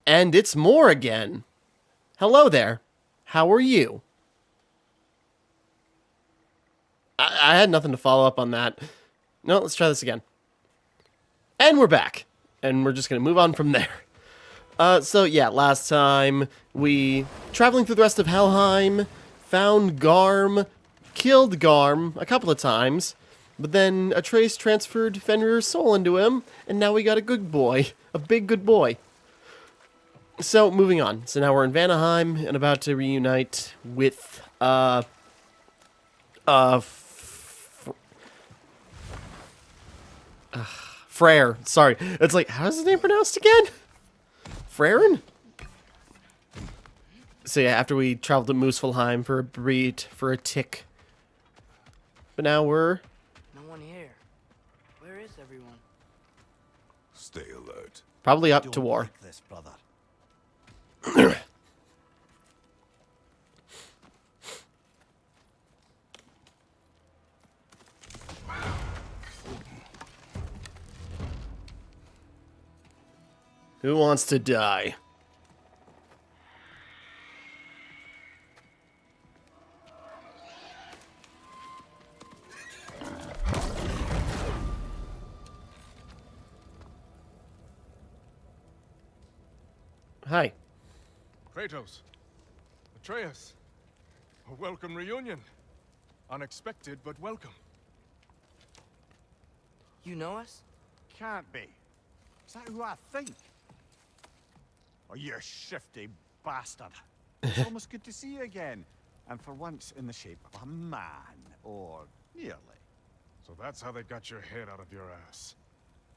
And it's more again. Hello there. How are you? I had nothing to follow up on that. No, let's try this again. And we're back. And we're just going to move on from there. So yeah, last time we traveling through the rest of Helheim, found Garm, killed Garm a couple of times, but then Atreus transferred Fenrir's soul into him, and now we got a good boy, a big good boy. So moving on. So now we're in Vanaheim and about to reunite with Freyr. Sorry, it's like, how's his name pronounced again? Freyrin? So yeah, after we traveled to Muspelheim for a breed, for a tick. But now we're... No one here. Where is everyone? Stay alert. probably up to war. Like this, brother. Who wants to die? Hi. Kratos, Atreus, a welcome reunion. Unexpected, but welcome. You know us? Can't be. Is that who I think? Oh, you shifty bastard. It's almost good to see you again. And for once in the shape of a man, or nearly. So that's how they got your head out of your ass.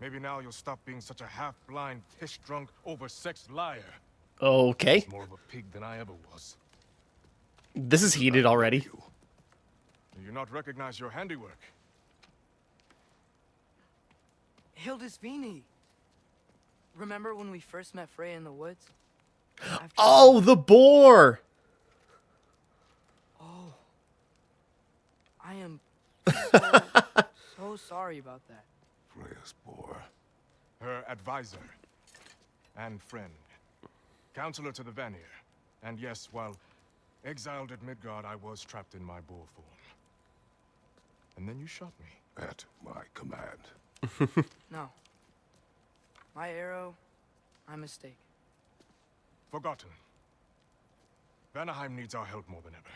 Maybe now you'll stop being such a half-blind, piss-drunk, oversexed liar. Okay. More of a pig than I ever was. This is heated already. Do you not recognize your handiwork? Hildisvini. Remember when we first met Freya in the woods? After Oh, the boar! Oh. I am so, so sorry about that. Freya's boar. Her advisor and friend. Counselor to the Vanir. And yes, while exiled at Midgard, I was trapped in my boar form. And then you shot me. At my command. No. My arrow, my mistake. Forgotten. Vanaheim needs our help more than ever.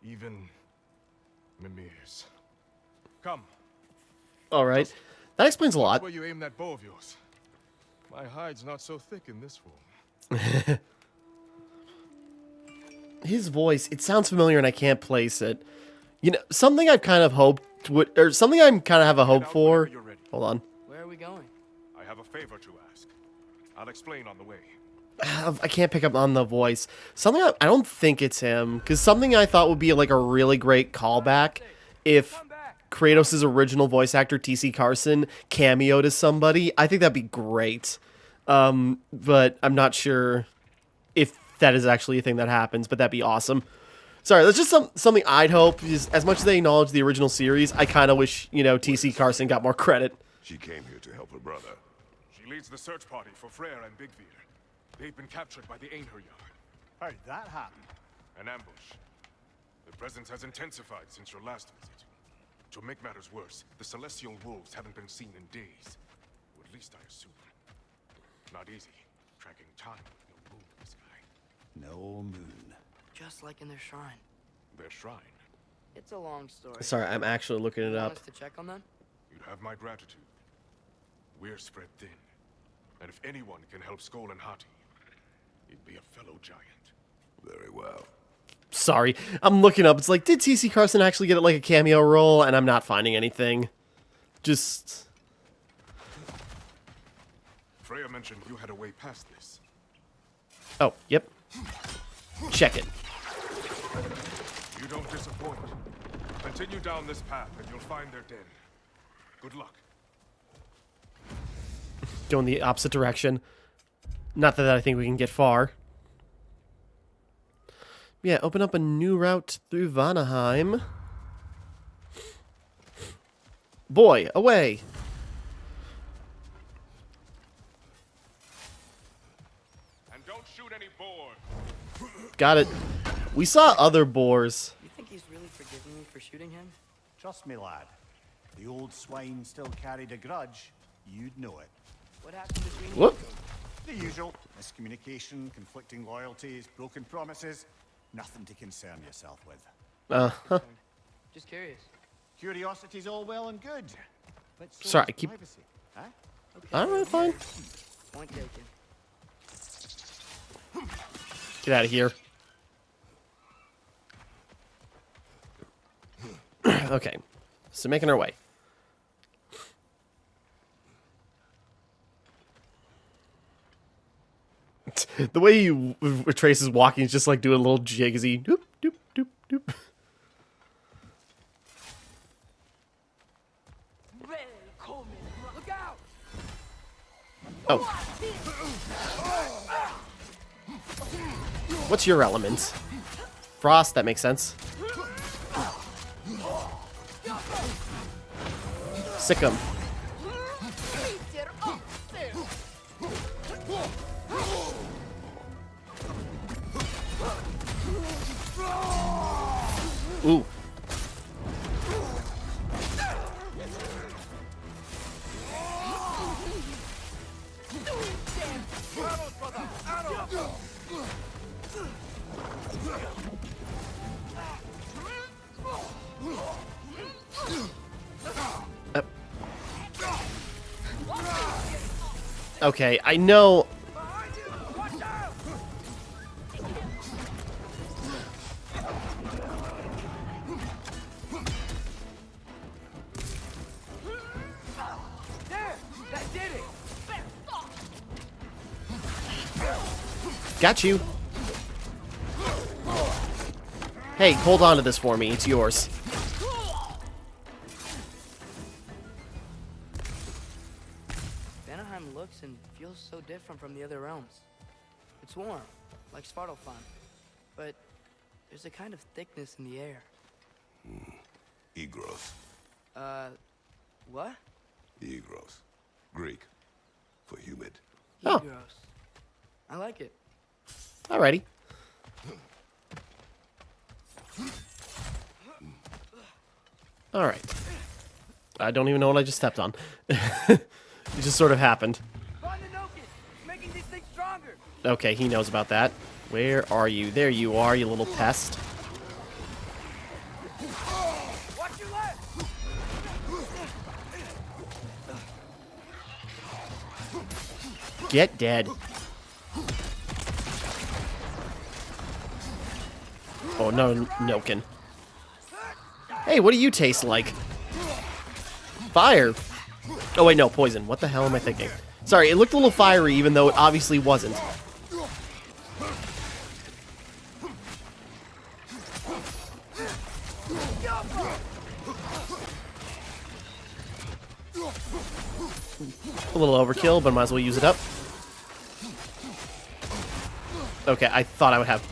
Even Mimir's. Come. All right. That explains a lot. Where you aim that bow of yours. My hide's not so thick in this form. His voice, it sounds familiar and I can't place it. You know, something I've kind of hoped would, or something I'm kind of have a hope for. Hold on. Where are we going? I have a favor to ask. I'll explain on the way. I can't pick up on the voice. Something I don't think it's him, because something I thought would be like a really great callback if Kratos' original voice actor T.C. Carson cameoed as somebody. I think that'd be great. But I'm not sure if that is actually a thing that happens, but that'd be awesome. Sorry, that's just something I'd hope. Just, as much as they acknowledge the original series, I kind of wish, you know, T.C. Carson got more credit. She came here to help her brother. She leads the search party for Freyr and Bigvir. They've been captured by the Einherjar. How'd that happen? An ambush. The presence has intensified since your last visit. To make matters worse, the celestial wolves haven't been seen in days. Or at least I assume. Not easy, tracking time with no moon in the sky. No moon. Just like in their shrine. Their shrine. It's a long story. Sorry, I'm actually looking it You want up. us to check on them? You'd have my gratitude. We're spread thin. And if anyone can help Skoll and Hati, he'd be a fellow giant. Very well. Sorry, I'm looking up. It's like, did T.C. Carson actually get like a cameo role? And I'm not finding anything. Just... Freya mentioned you had a way past this. Oh, yep. Check it. You don't disappoint. Continue down this path and you'll find their den. Good luck. Going the opposite direction. Not that I think we can get far. Yeah, open up a new route through Vanaheim. Boy, away! Don't shoot any boar. Got it. We saw other boars. You think he's really forgiving me for shooting him? Trust me, lad. The old swine still carried a grudge. You'd know it. What happened between you? Whoop. The usual. Miscommunication, conflicting loyalties, broken promises. Nothing to concern yourself with. Just curious. Curiosity's all well and good. But so Sorry, is I keep- privacy. Huh? Alright, fine. Point taken. Get out of here. Okay. So making our way. The way Trace is walking is just like doing a little jig as he doop, doop, doop, doop. Look out! Oh. What's your element? Frost, that makes sense. Sick 'em. Ooh. Okay, I know. There! That did it! Got you. Hey, hold on to this for me. It's yours. Vanaheim looks and feels so different from the other realms. It's warm, like Svartalfheim, but there's a kind of thickness in the air. Egros. What? Egros. Greek. For humid. Oh. Gross. I like it. Alrighty. Alright. I don't even know what I just stepped on. It just sort of happened. Find the Nokin! Making these things stronger! Okay, he knows about that. Where are you? There you are, you little pest. Watch your left! Get dead. Oh, no, Nokin. Hey, what do you taste like? Fire. Oh, wait, no, poison. What the hell am I thinking? Sorry, it looked a little fiery, even though it obviously wasn't. A little overkill, but might as well use it up. Okay, I thought I would have...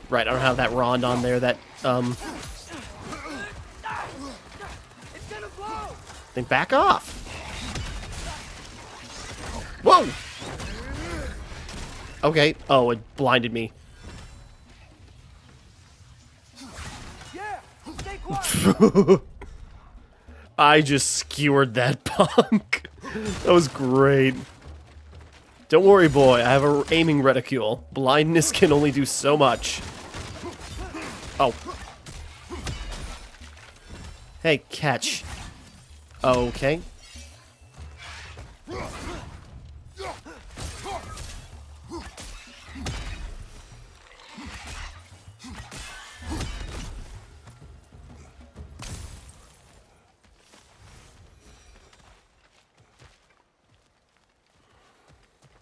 Right, I don't have that Rond on there that, It's gonna blow! Then back off! Whoa! Okay, oh, it blinded me. Yeah! Stay quiet! I just skewered that punk. That was great. Don't worry, boy. I have a aiming reticule. Blindness can only do so much. Oh. Hey, catch. Okay.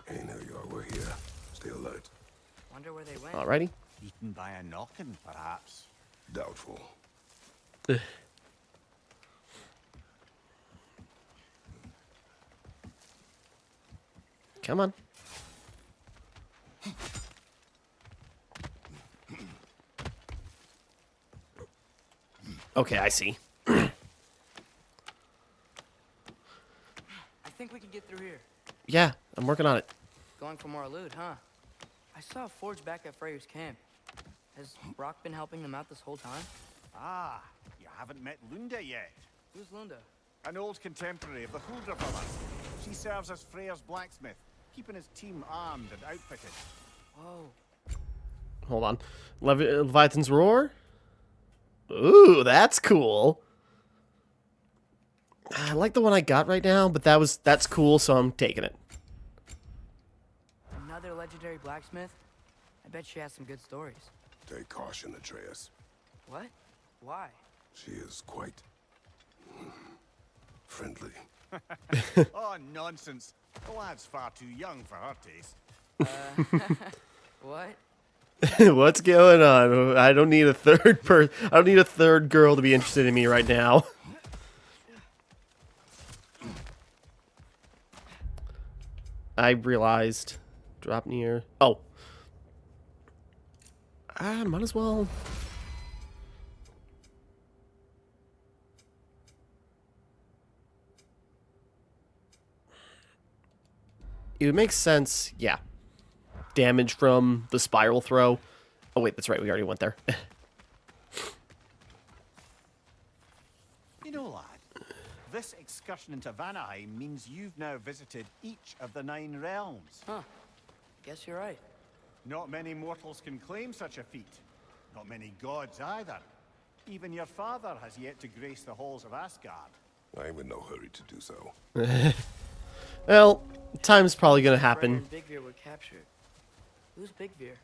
Hey, now you are. We're here. Stay alert. Wonder where they went. Alrighty. Eaten by a knocking, perhaps. Doubtful. Ugh. Come on. Okay, I see. I think we can get through here. Yeah, I'm working on it. Going for more loot, huh? I saw a forge back at Freyr's camp. Has Brock been helping them out this whole time? Ah, you haven't met Lunda yet. Who's Lunda? An old contemporary of the Huldra brothers. She serves as Freyr's blacksmith, keeping his team armed and outfitted. Whoa. Hold on. Leviathan's Roar? Ooh, that's cool. I like the one I got right now, but that's cool, so I'm taking it. Another legendary blacksmith? I bet she has some good stories. Take caution, Atreus. What? Why? She is quite friendly. Oh, nonsense. The lad's far too young for her taste. What? What's going on? I don't need a I don't need a third girl to be interested in me right now. I realized. Drop near. Oh. I might as well. It would make sense, yeah. Damage from the spiral throw. Oh wait, that's right, we already went there. You know, lad, this excursion into Vanaheim means you've now visited each of the 9 realms. Huh. Guess you're right. Not many mortals can claim such a feat. Not many gods either. Even your father has yet to grace the halls of Asgard. I'm in no hurry to do so. Well, time's probably gonna Freyr happen. and Big Veer were captured. Who's Big Veer?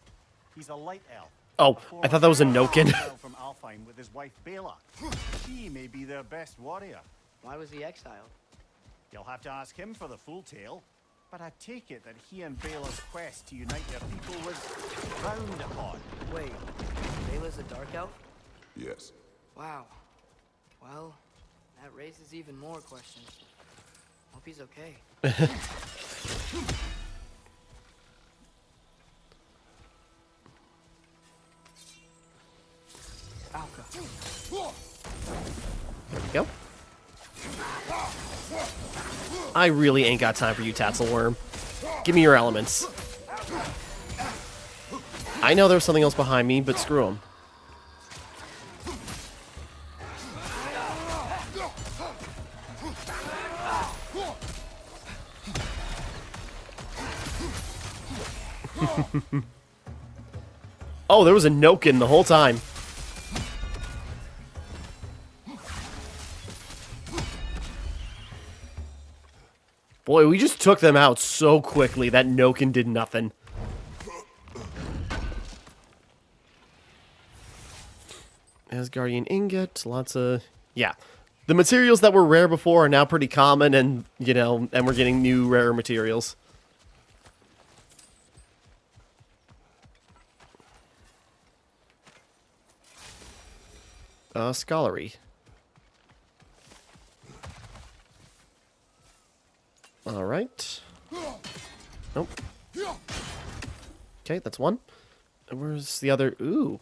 He's a light elf. Oh, I thought that was a Noken. From Alfheim with his wife Bela. She may be their best warrior. Why was he exiled? You'll have to ask him for the full tale. But I take it that he and Bela's quest to unite their people was frowned upon. Wait, Bela's a dark elf? Yes. Wow. Well, that raises even more questions. Hope he's okay. Alka. There we go. I really ain't got time for you, Tatzelworm. Give me your elements. I know there's something else behind me, but screw him. Oh, there was a Noken the whole time. Boy, we just took them out so quickly. That Noken did nothing. Asgardian ingot, lots of... Yeah. The materials that were rare before are now pretty common, and, you know, and we're getting new rare materials. Scholarly. Alright. Nope. Okay, that's one. And where's the other? Ooh.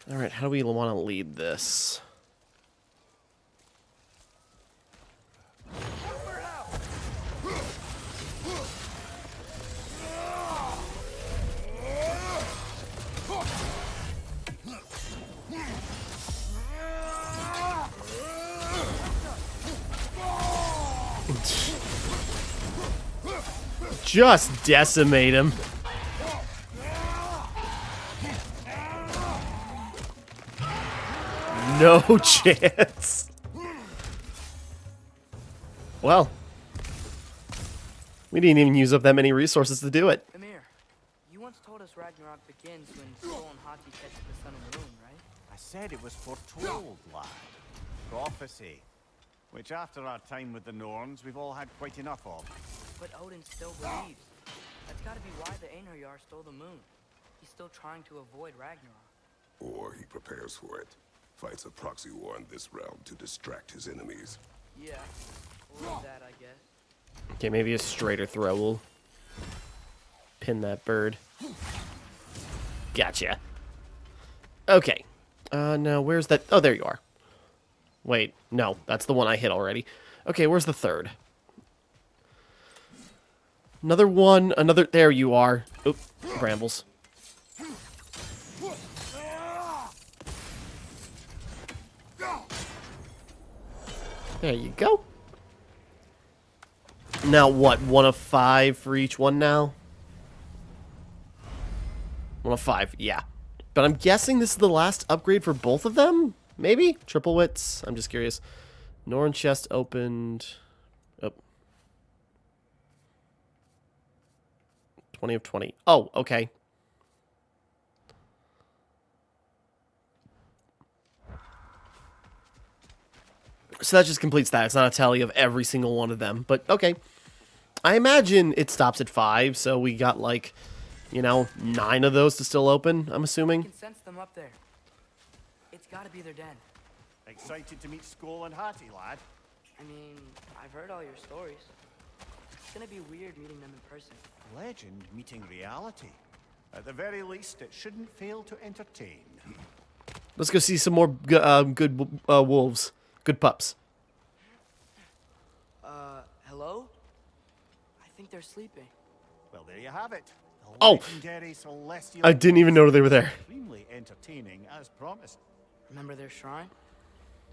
Alright, how do we want to lead this? Just decimate him. No chance. Well, we didn't even use up that many resources to do it. Emir, you once told us Ragnarok begins when Sol and Hati catch the sun and moon, right? I said it was foretold, lad. Prophecy. Which after our time with the Norns, we've all had quite enough of. But Odin still believes. That's gotta be why the Einherjar stole the moon. He's still trying to avoid Ragnarok. Or he prepares for it. Fights a proxy war in this realm to distract his enemies. Yeah, or that, I guess. Okay, maybe a straighter throw will pin that bird. Gotcha. Okay. Now, where's that? Oh, there you are. Wait, no, that's the one I hit already. Okay, where's the third? Another one, another... There you are. Oop, brambles. There you go. Now what? 1 of 5 for each one now? 1 of 5, yeah. But I'm guessing this is the last upgrade for both of them? Maybe? Triple wits? I'm just curious. Norn chest opened... Oh. 20 of 20. Oh, okay. So that just completes that. It's not a tally of every single one of them. But, okay. I imagine it stops at 5, so we got, like, you know, 9 of those to still open, I'm I assuming. can sense them up there. It's gotta be their den. Excited to meet Skull and Hattie, lad? I mean, I've heard all your stories. It's gonna be weird meeting them in person. Legend meeting reality. At the very least, it shouldn't fail to entertain. Let's go see some more good wolves. Good pups. Hello? I think they're sleeping. Well, there you have it. The Oh! legendary celestial I didn't even know they were there. extremely entertaining, as promised. Remember their shrine?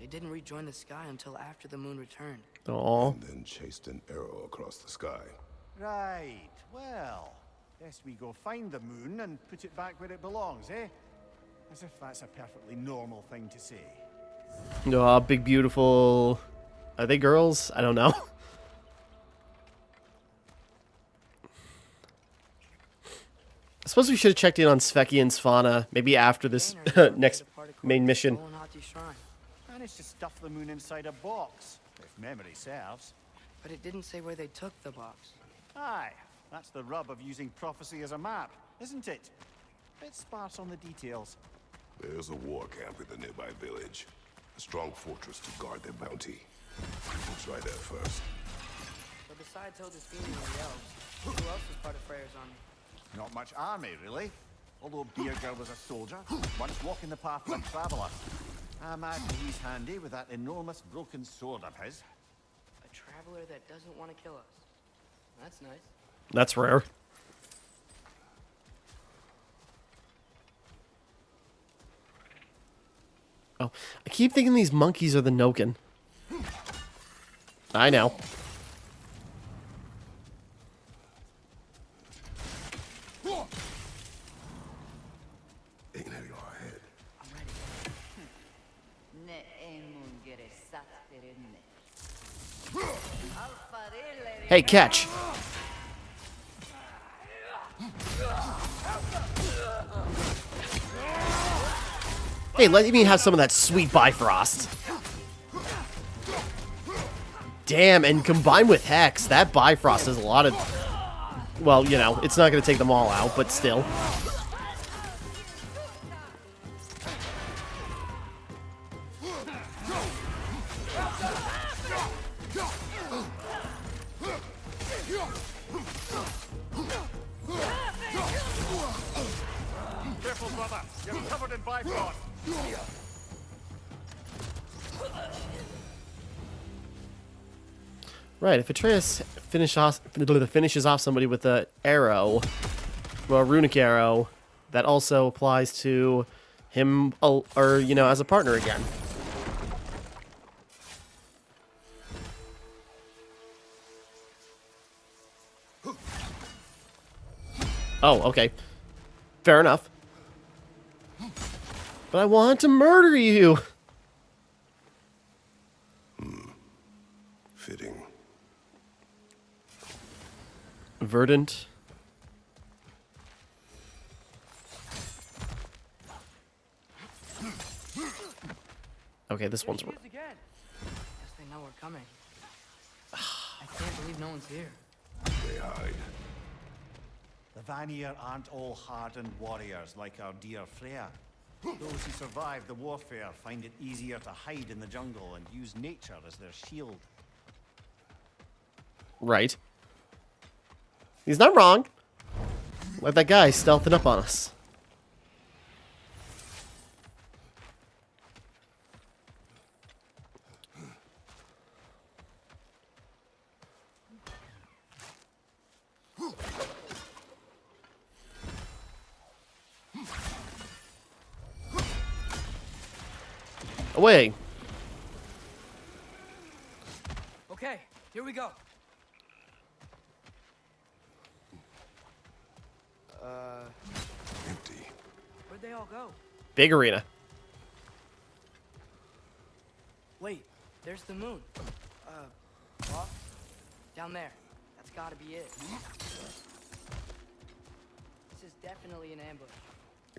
They didn't rejoin the sky until after the moon returned. Aw. And then chased an arrow across the sky. Right. Well, guess we go find the moon and put it back where it belongs, eh? As if that's a perfectly normal thing to say. Aw, big, beautiful... Are they girls? I don't know. I suppose we should have checked in on Sveki and Svanna, maybe after this next main mission. Skull and Hati's shrine. Managed to stuff the moon inside a box, if memory serves. But it didn't say where they took the box. Aye, that's the rub of using prophecy as a map, isn't it? Bit sparse on the details. There's a war camp in the nearby village. A strong fortress to guard their bounty. We'll try that first. So besides Hildesfiend and the elves, who else was part of Freyr's army? Not much army, really. Although Beerger was a soldier, once walking the path of a traveller. I imagine he's handy with that enormous broken sword of his. A traveler that doesn't want to kill us. That's nice. That's rare. Oh, I keep thinking these monkeys are the Noken. I know. Ain't it your head? I'm ready. Hey, catch. Hey, let me have some of that sweet Bifrost. Damn, and combined with Hex, that Bifrost is a lot of... Well, you know, it's not going to take them all out, but still. Careful, brother. You're covered in Bifrost. Right, if Atreus finishes off somebody with an arrow, well, a runic arrow, that also applies to him, or, you know, as a partner again. Oh, okay. Fair enough. But I want to murder you! Fitting. Verdant. Okay, this one's... There she is again. Guess they know we're coming. I can't believe no one's here. They hide. The Vanir aren't all hardened warriors like our dear Freya. Those who survive the warfare find it easier to hide in the jungle and use nature as their shield. Right. He's not wrong. Like that guy stealthing up on us. Away. Okay, here we go. Empty. Where'd they all go? Big arena. Wait, there's the moon. Off? Down there. That's gotta be it. This is definitely an ambush.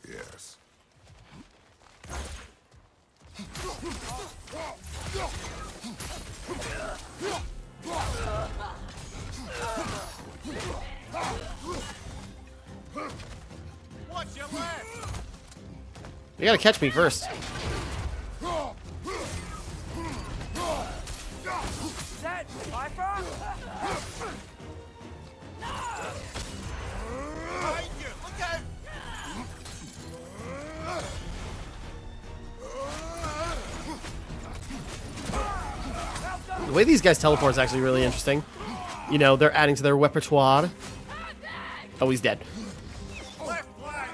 Yes. Watch your left! You gotta catch me first. Is that Bifrost? Behind you! Look out! The way these guys teleport is actually really interesting. You know, they're adding to their repertoire. Oh, he's dead. Left flank!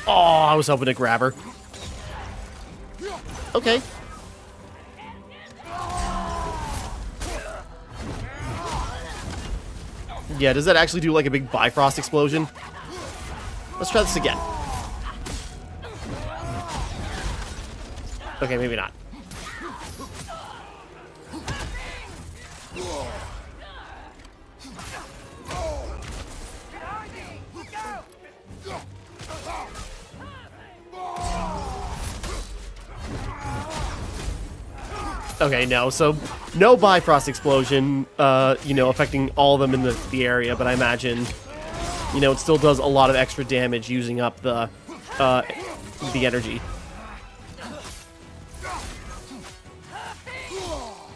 Oh, I was hoping to grab her. Okay. Yeah, does that actually do like a big Bifrost explosion? Let's try this again. Okay, maybe not. Okay, no, so no Bifrost explosion, you know, affecting all of them in the area, but I imagine, you know, it still does a lot of extra damage using up the energy.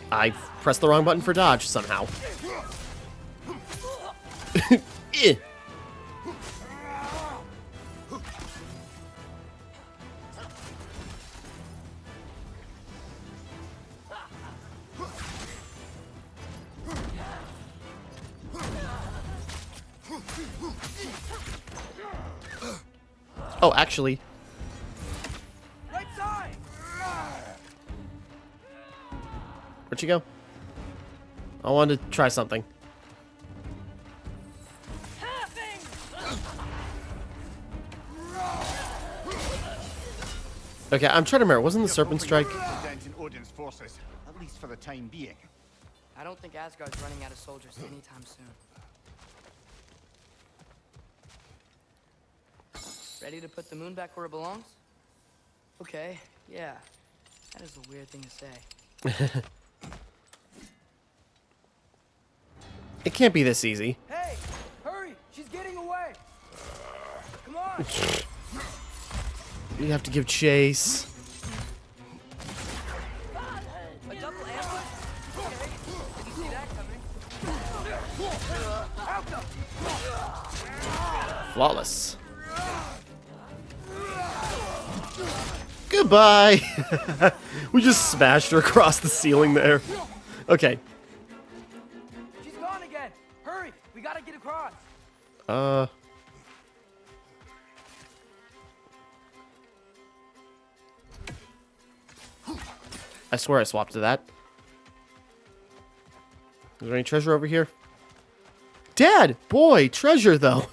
I pressed the wrong button for dodge somehow. Eh. Oh, actually. Right side! Where'd she go? I wanted to try something. Okay, I'm trying to remember. Wasn't the Serpent Strike? Denting Odin's forces, at least for the time being. I don't think Asgard's running out of soldiers anytime soon. Ready to put the moon back where it belongs? Okay, yeah. That is a weird thing to say. It can't be this easy. Hey! Hurry! She's getting away! Come on! You have to give chase. A double ambush? Okay. Didn't see that coming. Out them! Flawless. Goodbye. We just smashed her across the ceiling there. Okay. She's gone again! Hurry! We gotta get across! I swear I swapped to that. Is there any treasure over here? Dad! Boy! Treasure, though!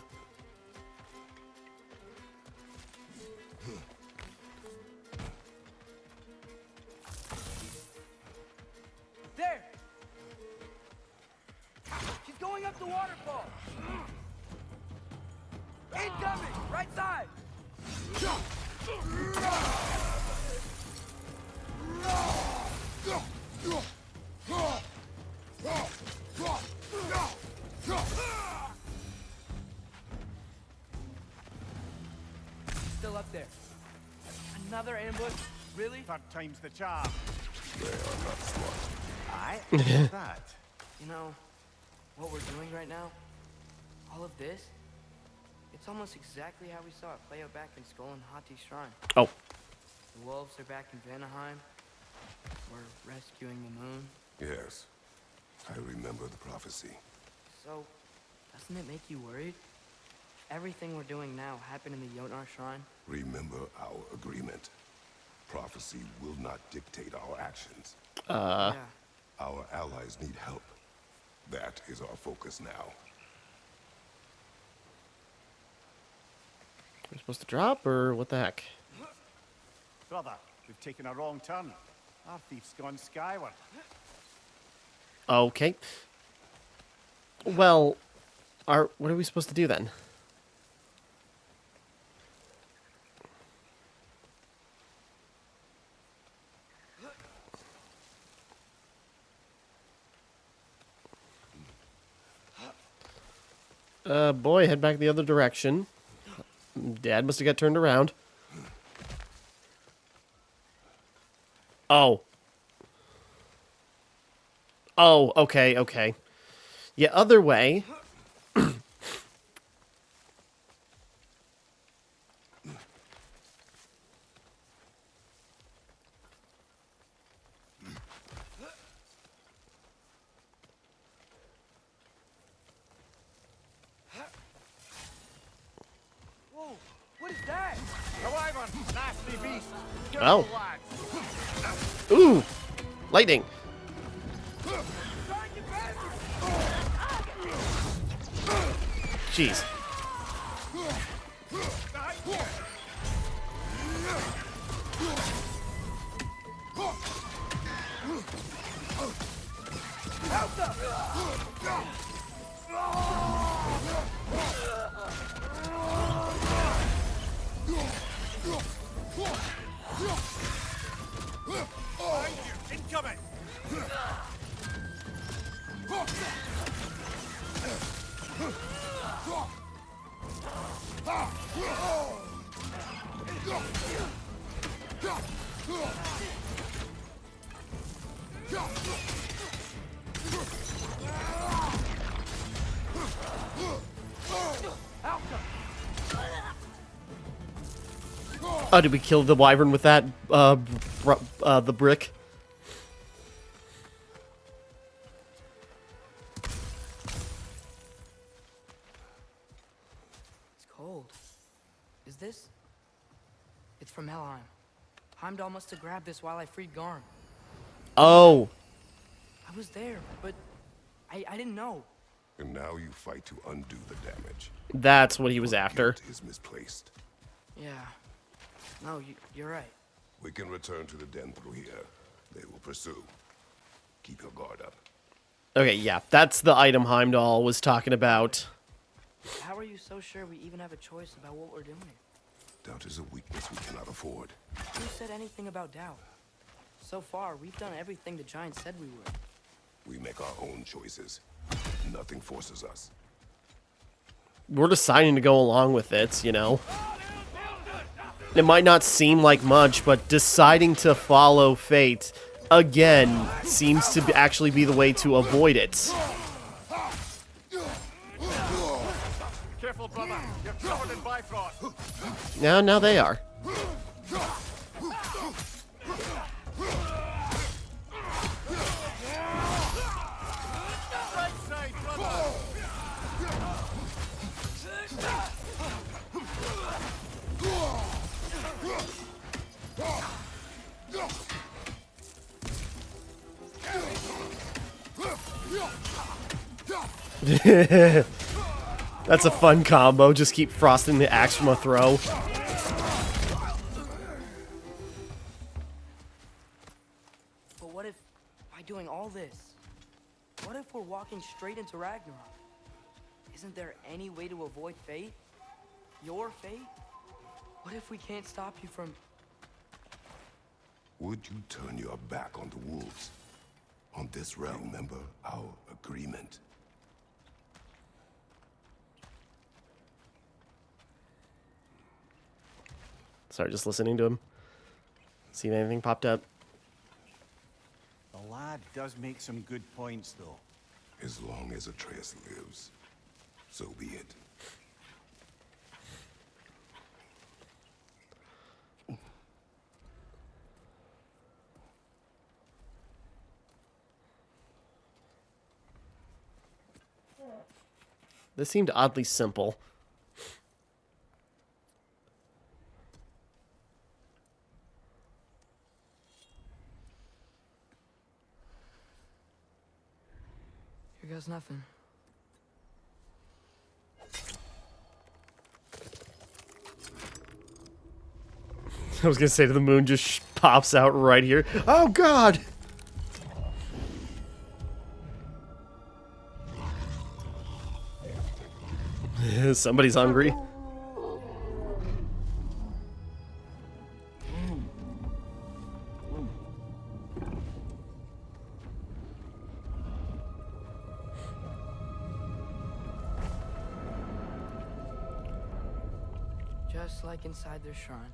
There! She's going up the waterfall! Incoming! Right side! Still up there. Another ambush? Really? Third time's the charm. They are not smart. Aye, that. You know, what we're doing right now, all of this, it's almost exactly how we saw it play out back in Skull and Hati's shrine. Oh. The wolves are back in Vanaheim. We're rescuing the moon. Yes, I remember the prophecy. So, doesn't it make you worried? Everything we're doing now happened in the Jotnar shrine. Remember our agreement. Prophecy will not dictate our actions. Yeah. Our allies need help. That is our focus now. We're supposed to drop, or what the heck? Brother, we've taken a wrong turn. Our thief's gone skyward. Okay. Well, what are we supposed to do then? Boy, head back the other direction. Dad must have got turned around. Oh. Oh, okay, okay. Yeah, other way. Whoa, what is that? A wyvern, nasty beast. Get Oh. the lads. Ooh! Lightning! Jeez. Behind you, incoming. Oh, did we kill the wyvern with that, the brick? It's cold. Is this? It's from Helheim. Heimdall must have grabbed this while I freed Garm. Oh. I was there, but I didn't know. And now you fight to undo the damage. That's what he was after. Guilt is misplaced. Yeah. No, you're right. We can return to the den through here. They will pursue. Keep your guard up. Okay, yeah, that's the item Heimdall was talking about. How are you so sure we even have a choice about what we're doing? Doubt is a weakness we cannot afford. Who said anything about doubt? So far, we've done everything the giants said we would. We make our own choices. Nothing forces us. We're deciding to go along with it, you know. It might not seem like much, but deciding to follow fate, again, seems to actually be the way to avoid it. Careful, brother. You're covered in Bifrost. Now they are. Right side, brother. That's a fun combo. Just keep frosting the axe from a throw. But what if, by doing all this, what if we're walking straight into Ragnarok? Isn't there any way to avoid fate? Your fate? What if we can't stop you from... Would you turn your back on the wolves? On this realm, remember our agreement. Sorry, just listening to him. See if anything popped up. The lad does make some good points, though. As long as Atreus lives, so be it. This seemed oddly simple. Here goes nothing. I was gonna say the moon just pops out right here. Oh God! Somebody's hungry. Just like inside their shrine.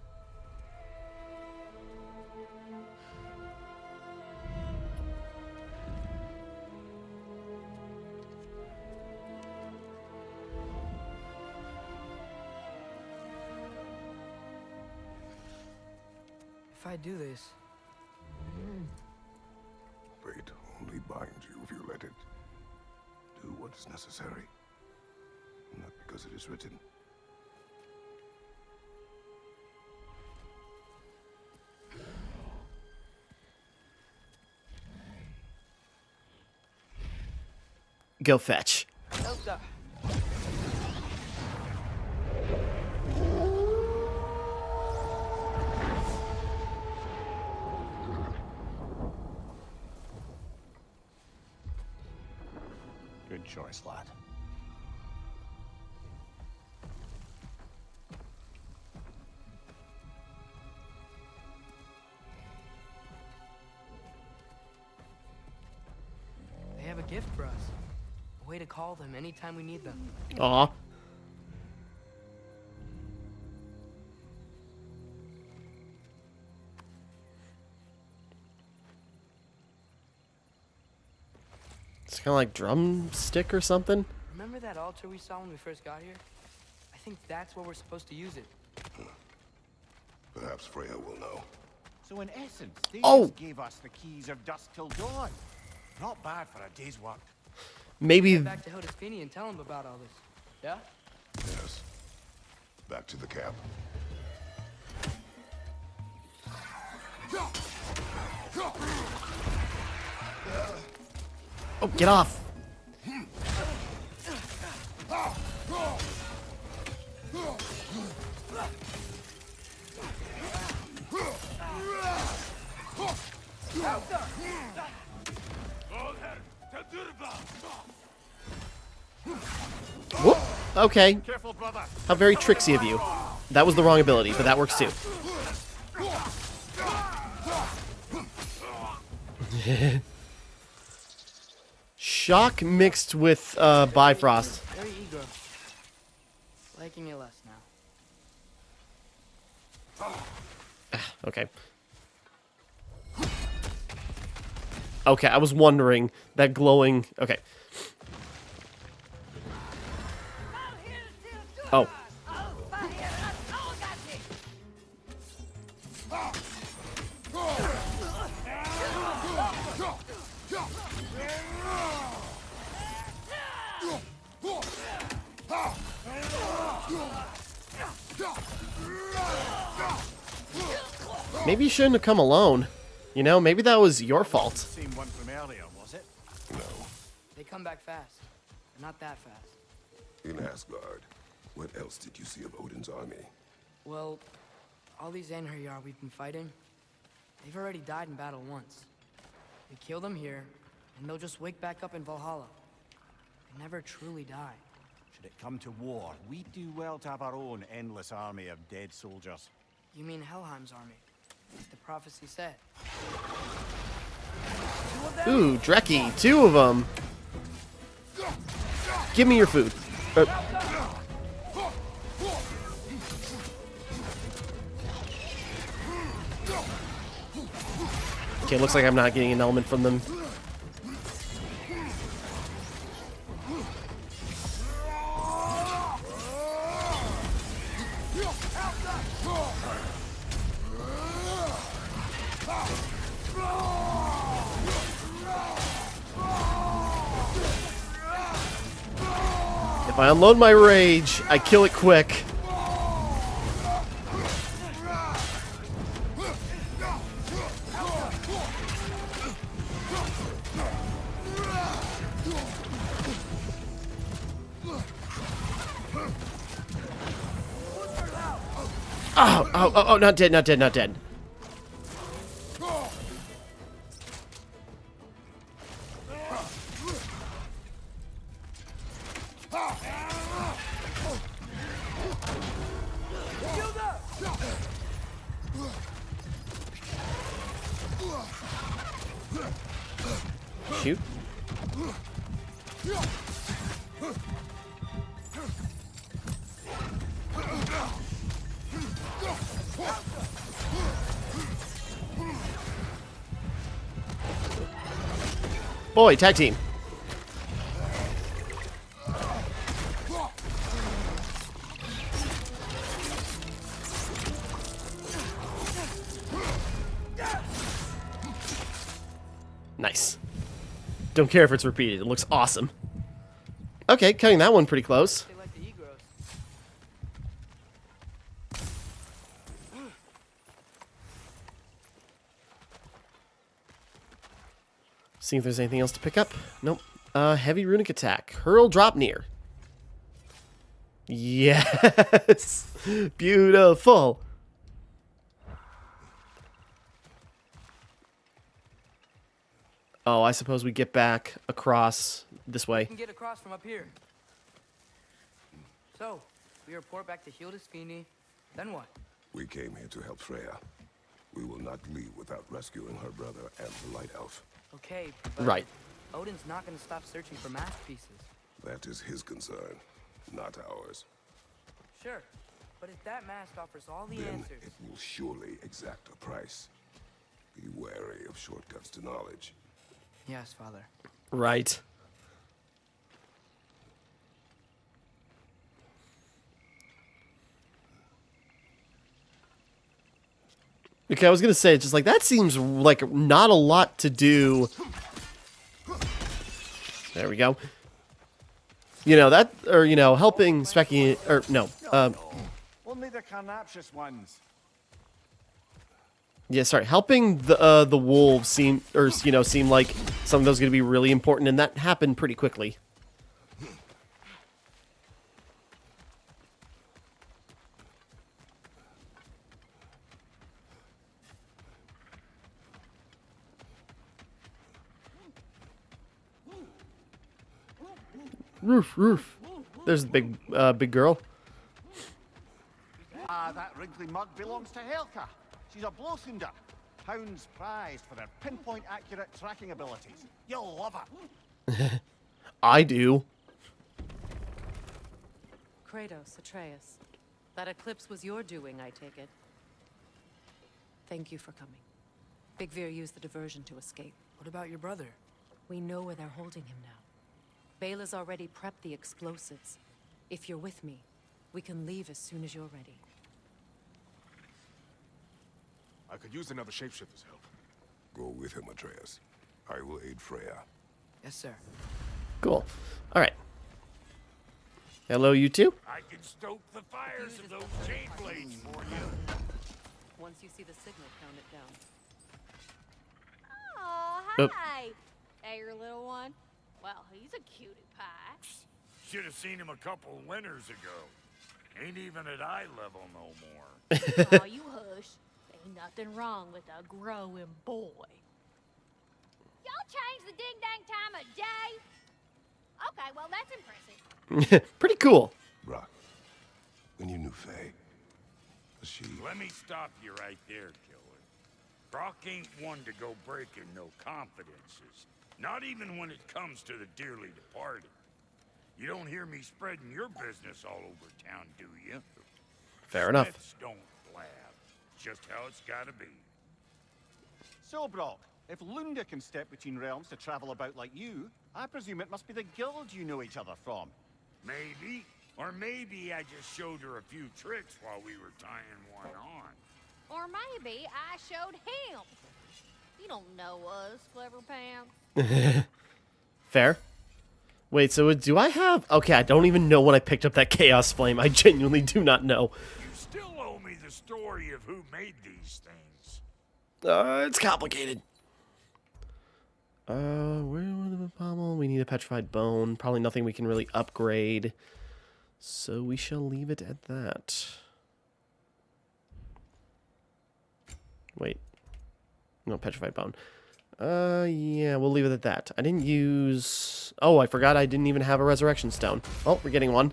If I do this, Fate only binds you if you let it. Do what is necessary. Not because it is written. Go fetch. Elsa. Good choice, lad. They have a gift for us. A way to call them anytime we need them. Aw. It's kind of like drumstick or something. Remember that altar we saw when we first got here? I think that's where we're supposed to use it. Perhaps Freya will know. So in essence, they Oh! just gave us the keys of dusk till dawn. Not bad for a day's work. Maybe. Get back to Hildesfinia and tell him about all this. Yeah? Yes. Back to the camp. Oh, get off. Whoop. Okay. Careful, brother. How very tricksy of you. That was the wrong ability, but that works too. Shock mixed with Bifrost. Very eager. Liking it less now. Okay. Okay, I was wondering that glowing. Okay. Oh. Maybe you shouldn't have come alone. You know, maybe that was your fault. Same one from earlier, was it? No. They come back fast. But not that fast. In Asgard, what else did you see of Odin's army? Well, all these Einherjar we've been fighting, they've already died in battle once. We kill them here, and they'll just wake back up in Valhalla. They never truly die. Should it come to war, we do well to have our own endless army of dead soldiers. You mean Helheim's army? Like the prophecy said. Ooh, Dreki, 2 of them. Give me your food. Okay, looks like I'm not getting an element from them. If I unload my rage, I kill it quick. Oh, not dead, not dead, not dead. Shoot. Boy, tag team. Nice. Don't care if it's repeated. It looks awesome. Okay, cutting that one pretty close. They like the Egros. See if there's anything else to pick up. Nope. Heavy runic attack. Hurl drop near. Yes. Beautiful. Oh, I suppose we get back across this way. We can get across from up here. So, we report back to Hildisvini. Then what? We came here to help Freya. We will not leave without rescuing her brother and the Light Elf. Okay, but Right. Odin's not going to stop searching for masterpieces. That is his concern, not ours. Sure, but if that mask offers all the Then answers... it will surely exact a price. Be wary of shortcuts to knowledge. Yes, Father. Right. Okay, I was gonna say, it's just like, that seems like not a lot to do. There we go. You know, that, or, you know, helping Specky, or, no, Only the carnivorous ones. yeah, sorry, helping the wolves seem, or, you know, seem like something that was gonna be really important, and that happened pretty quickly. Roof, roof. There's the big girl. Ah, that wrinkly mug belongs to Helka. She's a Blothunder. Hounds prized for their pinpoint accurate tracking abilities. You'll love her. I do. Kratos, Atreus. That eclipse was your doing, I take it. Thank you for coming. Big Veer used the diversion to escape. What about your brother? We know where they're holding him now. Bela's already prepped the explosives. If you're with me, we can leave as soon as you're ready. I could use another shapeshifter's help. Go with him, Atreus. I will aid Freya. Yes, sir. Cool. All right. Hello, you two. I can stoke the fires of those chain blades for you. Once you see the signal, count it down. Oh, Oh. hi. Hey, your little one. Well, he's a cutie pie. Should have seen him a couple winters ago. Ain't even at eye level no more. Oh, you hush. Ain't nothing wrong with a growing boy. Y'all change the ding-dang time of day? Okay, well, that's impressive. Pretty cool. Brock, when you knew Faye, was she... Let me stop you right there, killer. Brock ain't one to go breaking no confidences. Not even when it comes to the dearly departed. You don't hear me spreading your business all over town, do you? Fair enough. Smiths don't blab. Just how it's gotta be. So, Brock, If Lunda can step between realms to travel about like you, I presume it must be the guild you know each other from. Maybe. Or maybe I just showed her a few tricks while we were tying one on. Or maybe I showed him. You don't know us, Clever Pants. Fair. Wait, so do I have... Okay, I don't even know when I picked up that Chaos Flame. I genuinely do not know. You still owe me the story of who made these things. It's complicated. Where the pommel? We need a petrified bone. Probably nothing we can really upgrade. So we shall leave it at that. Wait. No, petrified bone. Yeah, we'll leave it at that. I didn't use... Oh, I forgot I didn't even have a resurrection stone. Oh, we're getting one.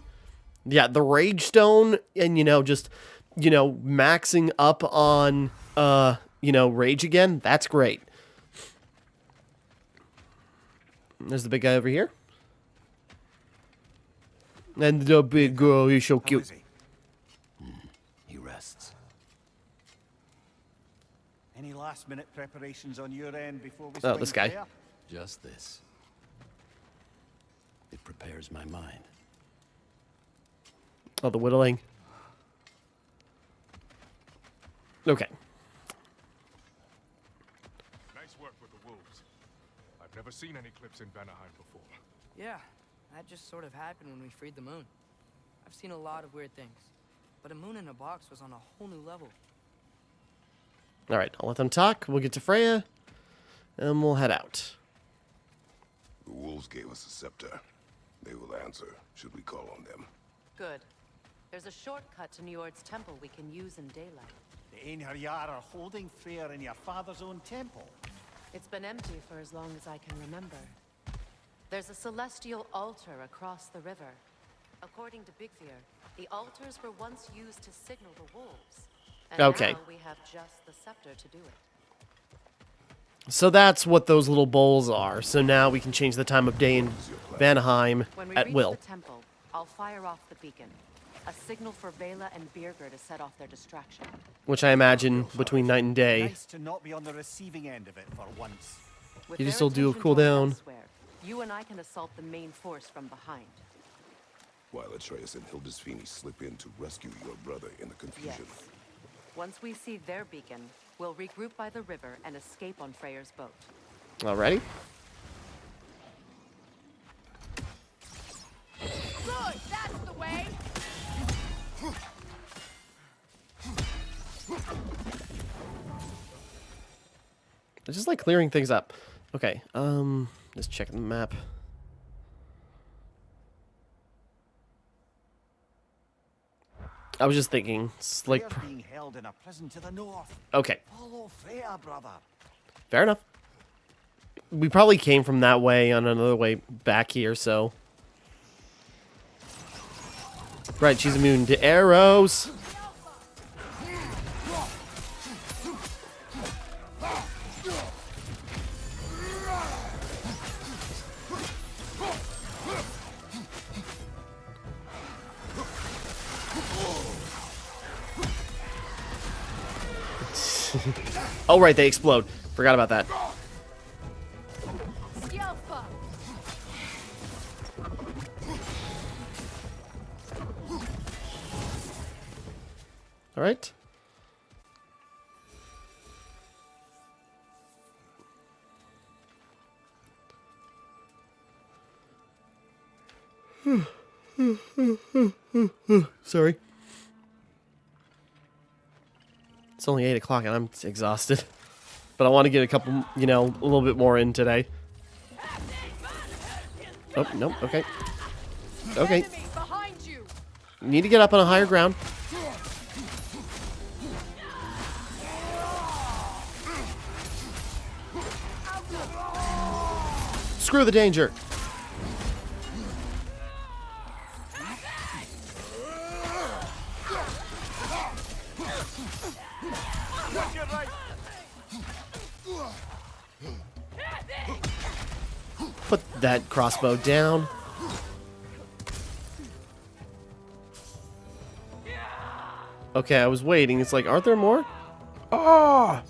Yeah, the rage stone and, just, maxing up on, rage again. That's great. There's the big guy over here. And the big girl, he's so How cute. is he? He rests. Any last-minute preparations on your end before we Oh, swing this guy. there? Just this. It prepares my mind. Oh, the whittling. Okay. Nice work with the wolves. I've never seen any clips in Vanaheim before. Yeah, that just sort of happened when we freed the moon. I've seen a lot of weird things, but a moon in a box was on a whole new level. All right, I'll let them talk. We'll get to Freya, and we'll head out. The wolves gave us a scepter. They will answer, should we call on them. Good. There's a shortcut to Njord's temple we can use in daylight. The Einherjar are holding Freyr in your father's own temple. It's been empty for as long as I can remember. There's a celestial altar across the river. According to Bigvir, the altars were once used to signal the wolves. And Okay. now we have just the scepter to do it. So that's what those little bowls are. So now we can change the time of day in Vanaheim When we at reach will. the temple, I'll fire off the beacon. A signal for Vela and Birger to set off their distraction. Which I imagine between night and day. Nice to not be on the receiving end of it for once. With You their just will do a attention drawn cooldown. elsewhere, you and I can assault the main force from behind. While Atreus and Hildisvini slip in to rescue your brother in the Yes. confusion. Once we see their beacon, we'll regroup by the river and escape on Freyr's boat. Alrighty. Good, that's the way. I just like clearing things up. Okay, just checking the map. I was just thinking, it's like, Freyr's being held in a prison to the north. okay, Follow Freyr, brother. fair enough. We probably came from that way on another way back here, so. Right, she's immune to arrows. Oh, right, they explode. Forgot about that. Skillful. All right. Sorry. It's only 8 o'clock and I'm exhausted. But I want to get a couple, a little bit more in today. Oh, no, okay. Okay. Enemy behind you. Need to get up on a higher ground. Screw the danger. Put that crossbow down. Okay, I was waiting. It's like, aren't there more? Oh!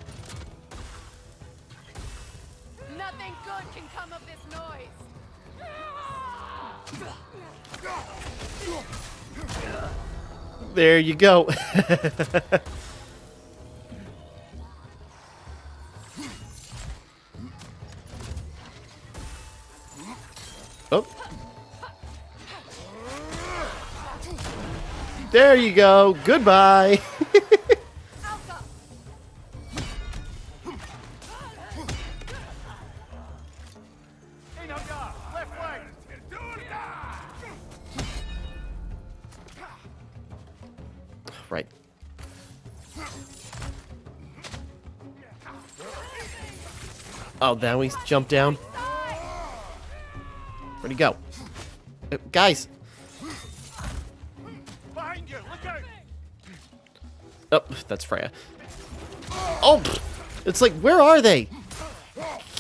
good can come of this noise. There you go. Oh. There you go. Goodbye. Right. Oh, now we jump down. Where'd he go? Guys. Behind you, look out! Oh, that's Freya. Oh, it's like, where are they?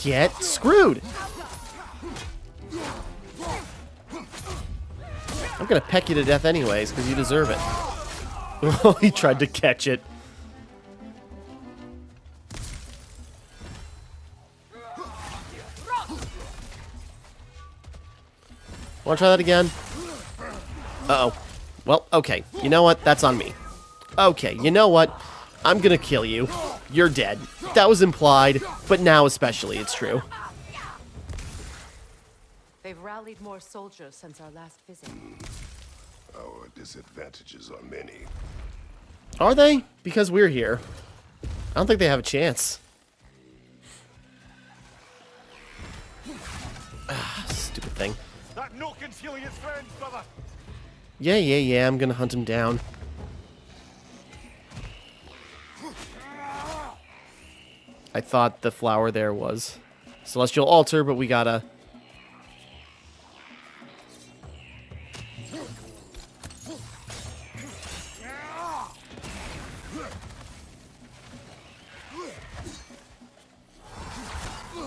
Get screwed. I'm gonna peck you to death anyways, because you deserve it. Oh, he tried to catch it. Wanna try that again? Uh-oh. Well, okay. You know what? That's on me. Okay, you know what? I'm gonna kill you. You're dead. That was implied, but now especially it's true. They've rallied more soldiers since our last visit. Our disadvantages are many. Are they? Because we're here. I don't think they have a chance. Ah, stupid thing. That Nokin's healing its friends, brother! Yeah, I'm gonna hunt him down. I thought the flower there was Celestial Altar, but we gotta...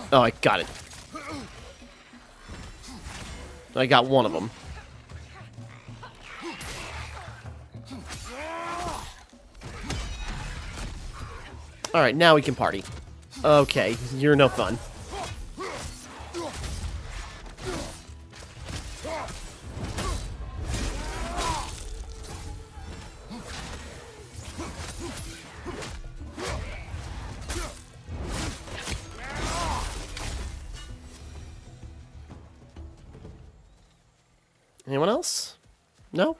Oh, I got it. I got one of them. Alright, now we can party. Okay, you're no fun. Anyone else? No?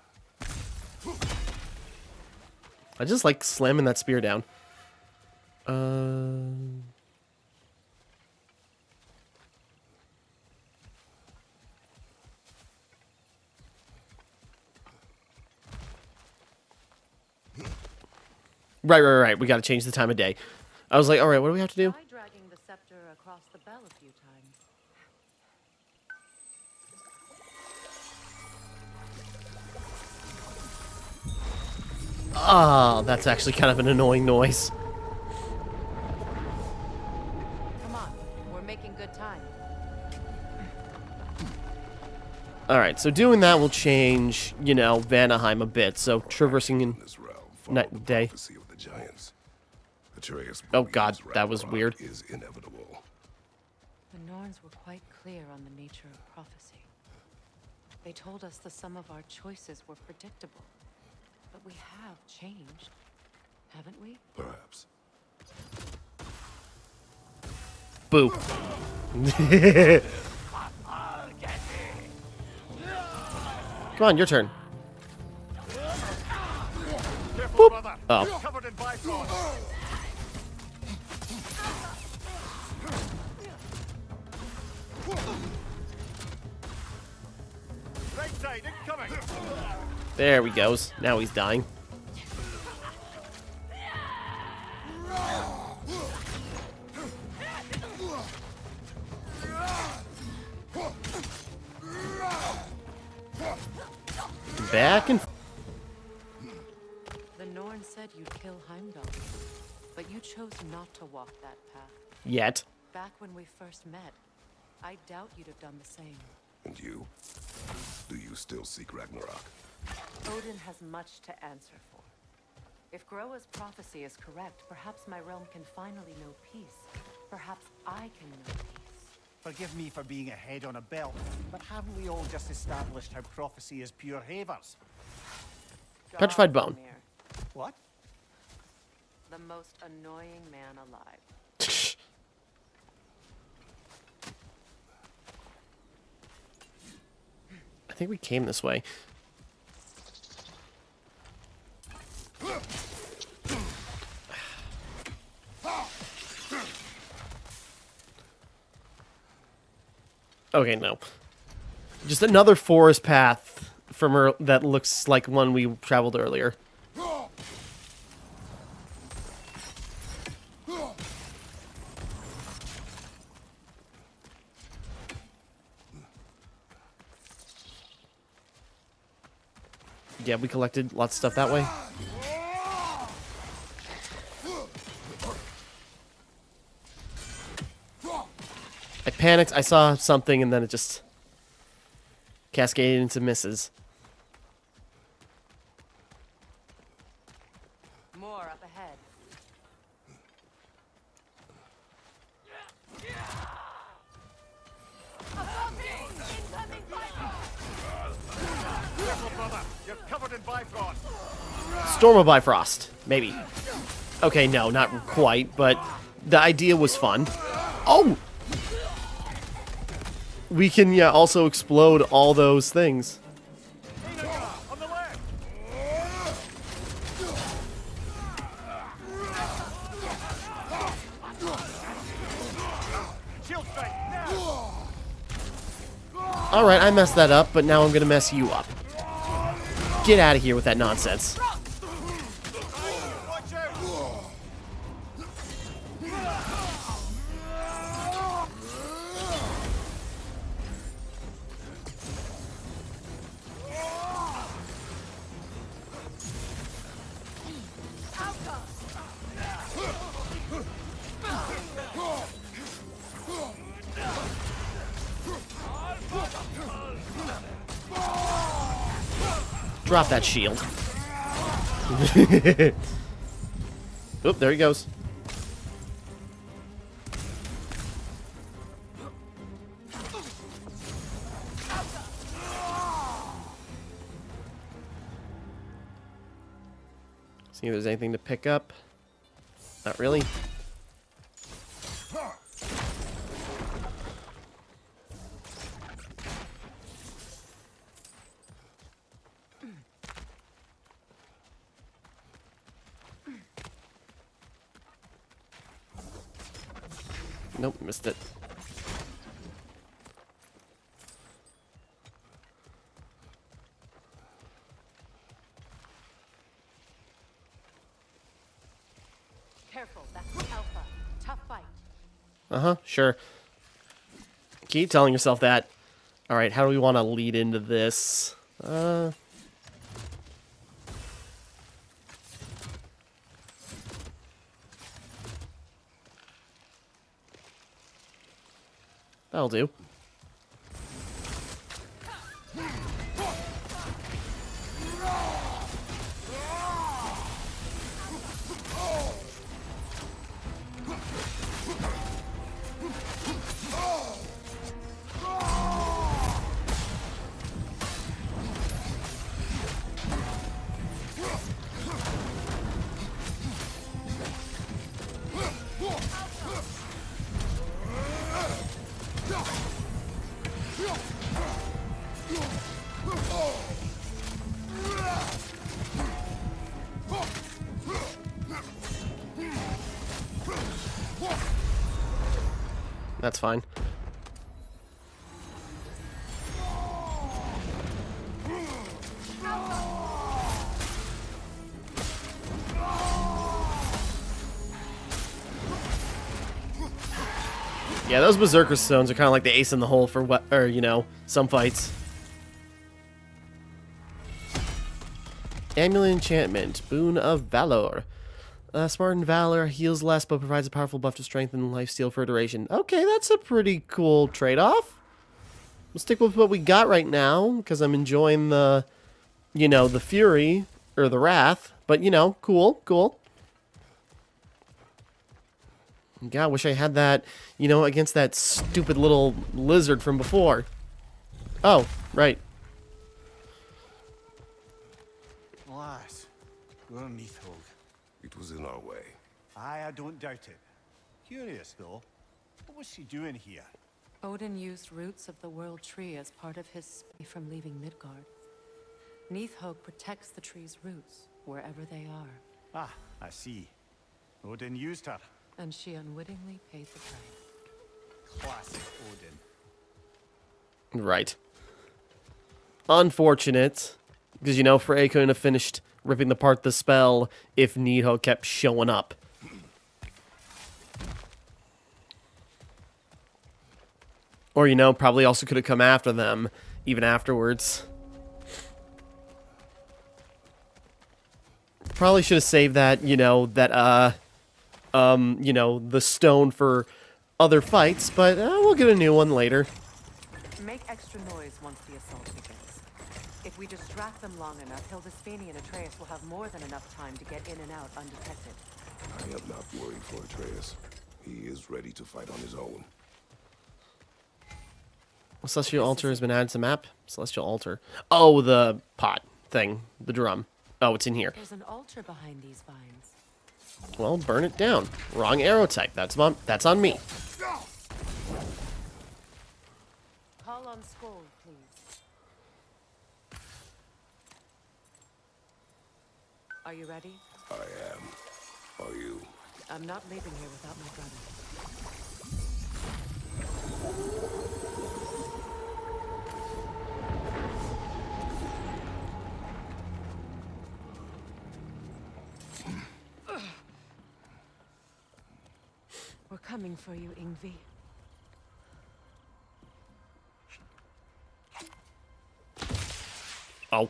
I just like slamming that spear down. Right. We gotta change the time of day. I was like, alright, what do we have to do? Try dragging the scepter across the bell a few times. Oh, that's actually kind of an annoying noise. Come on, we're making good time. Alright, so doing that will change, you know, Vanaheim a bit. So traversing in This realm night followed the day. prophecy of the giants. Atreus Oh believes god, that was Ragnarok weird. Is inevitable. The Norns were quite clear on the nature of prophecy. They told us the sum of our choices were predictable. But we have changed, haven't we? Perhaps. Boo. Come on, your turn. Careful, brother! Oh. Covered in bifrost! Right side, incoming! There he goes. Now he's dying. Back and... The Norn said you'd kill Heimdall, but you chose not to walk that path. Yet. Back when we first met, I doubt you'd have done the same. And you? Do you still seek Ragnarok? Odin has much to answer for. If Groa's prophecy is correct, perhaps my realm can finally know peace. Perhaps I can know peace. Forgive me for being a head on a belt, but haven't we all just established how prophecy is pure havers? Petrified bone. Mimir, What? the most annoying man alive. I think we came this way. Okay, no. Just another forest path from that looks like one we traveled earlier. Yeah, we collected lots of stuff that way. I panicked, I saw something, and then it just cascaded into misses. More up ahead. Careful, brother. You're covered in Bifrost. Storm of Bifrost, maybe. Okay, no, not quite, but the idea was fun. Oh! We can, yeah, also explode all those things. On the left. Shield strike now. Alright, I messed that up, but now I'm gonna mess you up. Get out of here with that nonsense. Watch out. Drop that shield. Oop, there he goes. See if there's anything to pick up. Not really. Nope, missed it. Careful, that's Alpha. Tough fight. Uh-huh, sure. Keep telling yourself that. Alright, how do we want to lead into this? That'll do. That's fine. Yeah, those Berserker Stones are kind of like the ace in the hole for what, or you know, some fights. Amulet Enchantment, Boon of Valor. Spartan Valor heals less but provides a powerful buff to strength and lifesteal for a duration. Okay, that's a pretty cool trade-off. We'll stick with what we got right now, because I'm enjoying the, you know, the Fury, or the Wrath. But, you know, cool, cool. God, I wish I had that, you know, against that stupid little lizard from before. Oh, right. Alas, we're Neathhog. It was in our way. Aye, I don't doubt it. Curious, though. What was she doing here? Odin used roots of the World Tree as part of his spray from leaving Midgard. Neathhog protects the tree's roots, wherever they are. Ah, I see. Odin used her. And she unwittingly paid the price. Classic Odin. Right. Unfortunate. Because, you know, Frey couldn't have finished ripping apart the spell if Needhog kept showing up. Or, you know, probably also could have come after them, even afterwards. Probably should have saved that, you know, you know, the stone for other fights, but we'll get a new one later. Make extra noise once the assault begins. If we distract them long enough, Hildisfini and Atreus will have more than enough time to get in and out undetected. I am not worried for Atreus. He is ready to fight on his own. Celestial altar has been added to the map. Celestial altar. Oh, the pot thing. The drum. Oh, it's in here. There's an altar behind these vines. Well, burn it down. Wrong arrow type. That's on me. Call on Skoll, please. Are you ready? I am. Are you? I'm not leaving here without my brother. We're coming for you, Ingvi. Oh.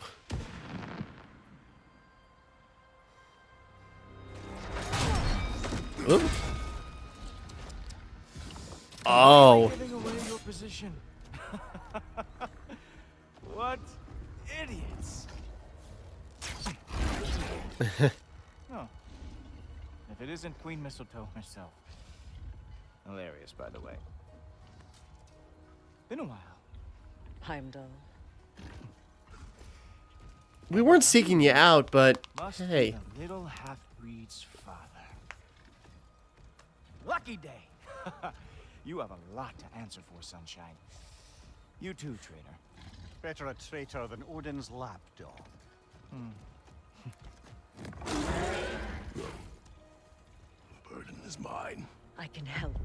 Oop. Oh. Giving away your position. What idiots! Oh, if it isn't Queen Mistletoe herself. Hilarious, by the way. Been a while. Heimdall. We weren't seeking you out, but Must hey. be the little half-breed's father. Lucky day! You have a lot to answer for, Sunshine. You too, traitor. Better a traitor than Odin's lapdog. The burden is mine. I can help.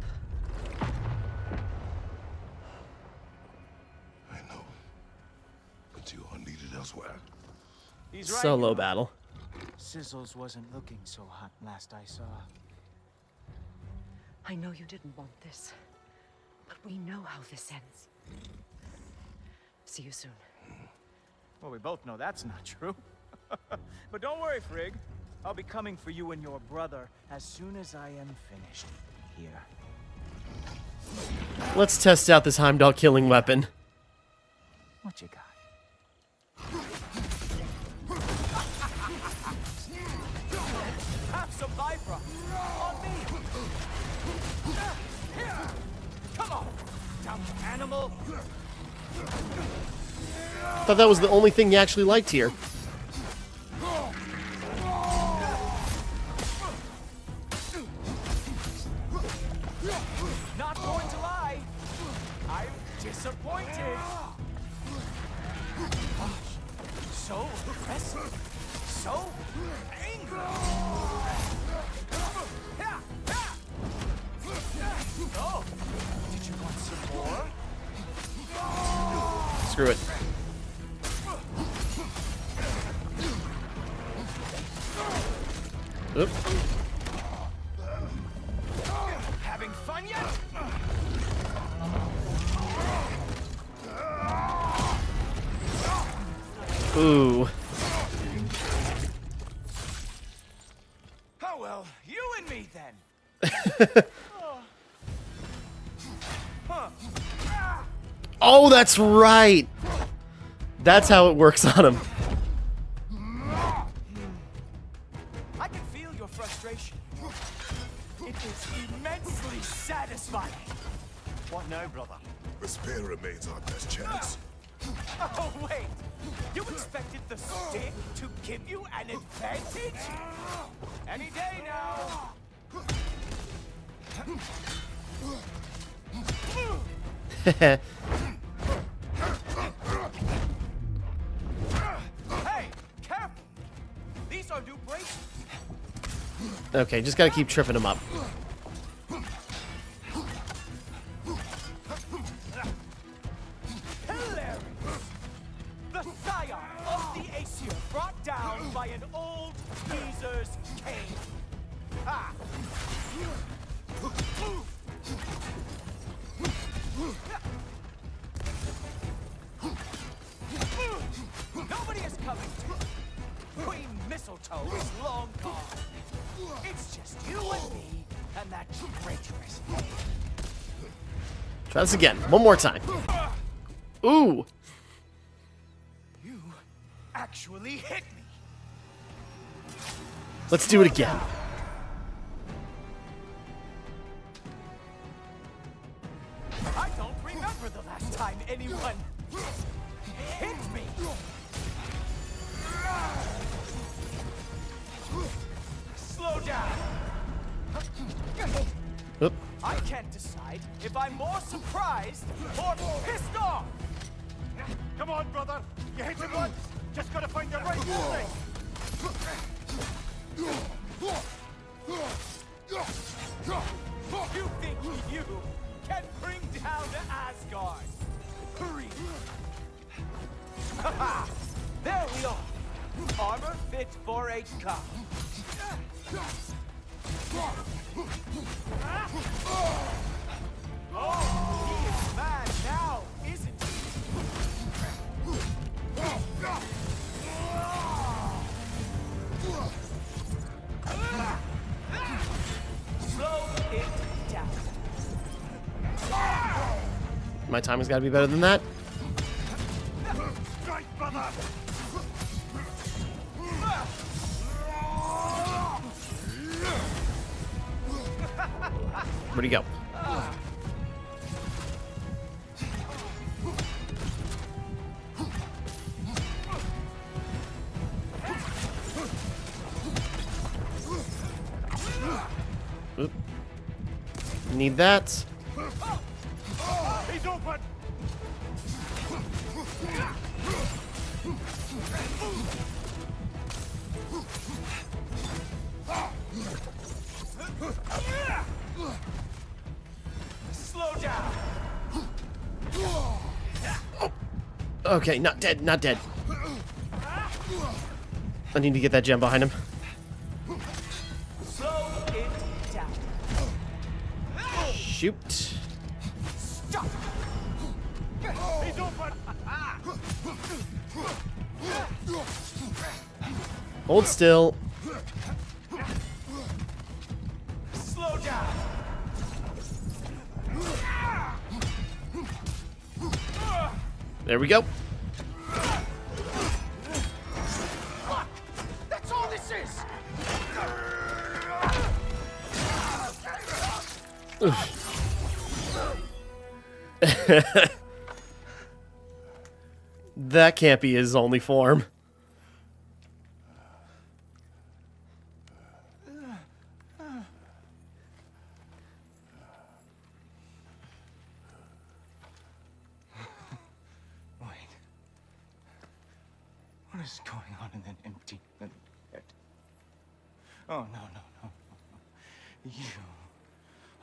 I know. But you are needed elsewhere. He's right. Solo battle. Sizzles wasn't looking so hot last I saw. I know you didn't want this, but we know how this ends. See you soon. Well, we both know that's not true. But don't worry, Frigg. I'll be coming for you and your brother as soon as I am finished here. Let's test out this Heimdall killing weapon. What you got? Have some Vibra on me. Come on, dumb animal. Thought that was the only thing you actually liked here. Not going to lie. I'm disappointed. So aggressive. So angry. Oh, did you want some more? Screw it. Oop. Having fun yet? Ooh. Oh well, you and me then. Oh, that's right. That's how it works on him. I can feel your frustration. It is immense. satisfying. What now, brother? The spear remains our best chance. Oh, wait! You expected the stick to give you an advantage? Any day now! Hey, careful! These are new braces. Okay, just gotta keep tripping him up. Hilarious! The scion of the Aesir brought down by an old geezer's cane. Ha! Nobody is coming to. Queen Mistletoe is long gone. It's just you and me and that traitorous head. Try this again. One more time. Ooh. You actually hit me. Let's do it again. I don't remember the last time anyone hit me. Slow down. Oop. I can't decide if I'm more surprised or pissed off. Come on, brother. You hit him once. Just gotta find the right thing. You think you can bring down Asgard? Hurry. Haha! There we are. Armor fit for a cop. Oh, he is mad now, isn't he? Slow it down. My timing's gotta be better than that. Strike, brother! Where'd he go? Oop. Need that. He's open! Slow down! Okay, not dead, not dead. I need to get that gem behind him. Slow it down. Shoot. Stop! He's open! Hold still. Slow down! There we go. That's all this is! That can't be his only form. Wait. What is going on in that empty little head? Oh, no, no, no. You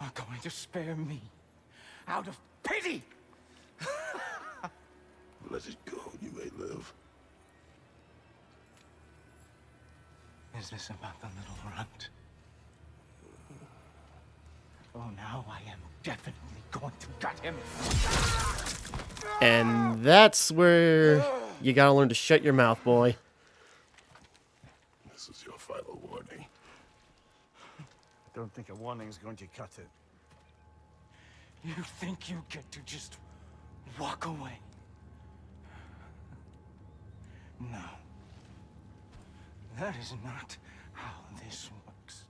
are going to spare me out of pity! Let it go, you may live. Is this about the little runt? Oh, now I am definitely going to gut him. And that's where you gotta learn to shut your mouth, boy. This is your final warning. I don't think a warning's going to cut it. You think you get to just walk away? No. That is not how this works.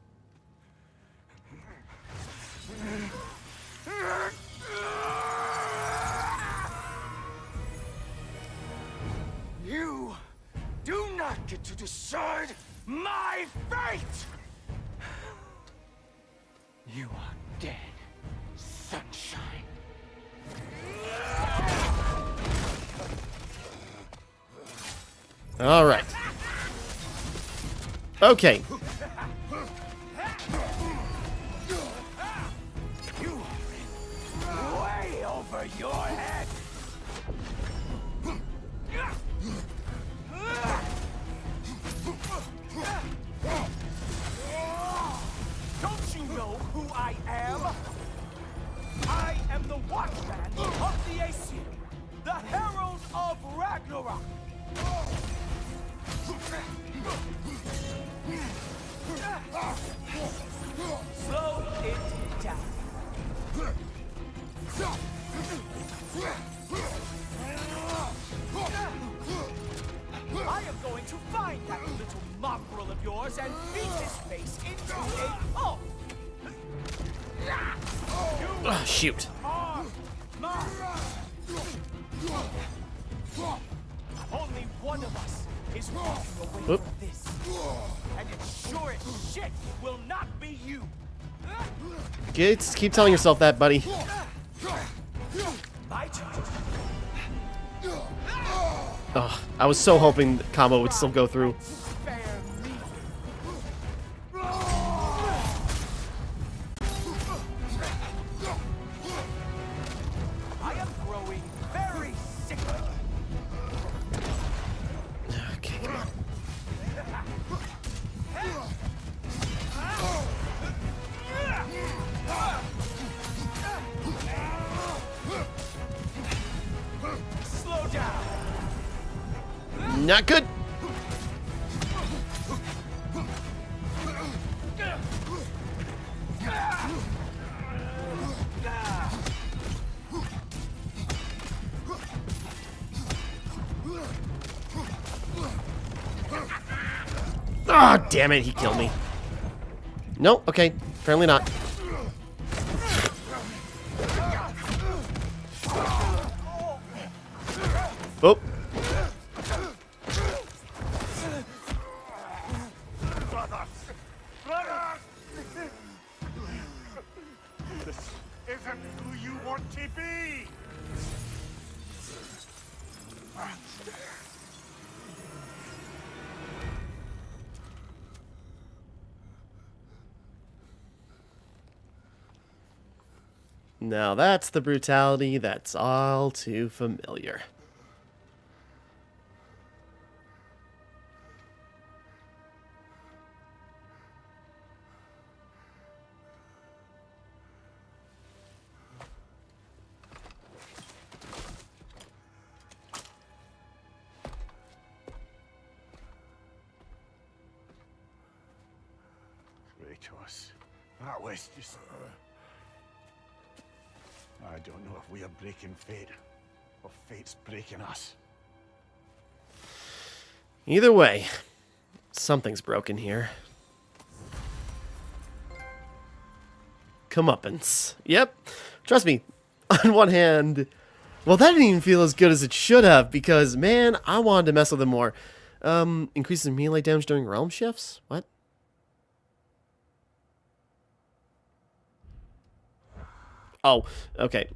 get to decide my fate! You are dead, sunshine. All right. Okay. You are way over your head. Don't you know who I am? I am the Watchman of the Aesir, the Herald of Ragnarok. Slow it down. I am going to find that little mongrel of yours and beat his face into a pulp. Oh, shoot. Only one of us is walking away Oop. from this. And it's sure as shit will not be you. Keep telling yourself that, buddy. My turn. Oh, I was so hoping the combo would still go through. Spare me. I am growing very sick of you. Okay, come on. Slow down. Not good. Ah, damn it, he killed me. No, okay, apparently not. Oh. This isn't who you want to be! Now that's the brutality that's all too familiar. Kratos, that was just... I don't know if we are breaking fate, or fate's breaking us. Either way, something's broken here. Comeuppance. Yep. Trust me, on one hand, well, that didn't even feel as good as it should have, because, man, I wanted to mess with them more. Increases melee damage during realm shifts? What? Oh, okay.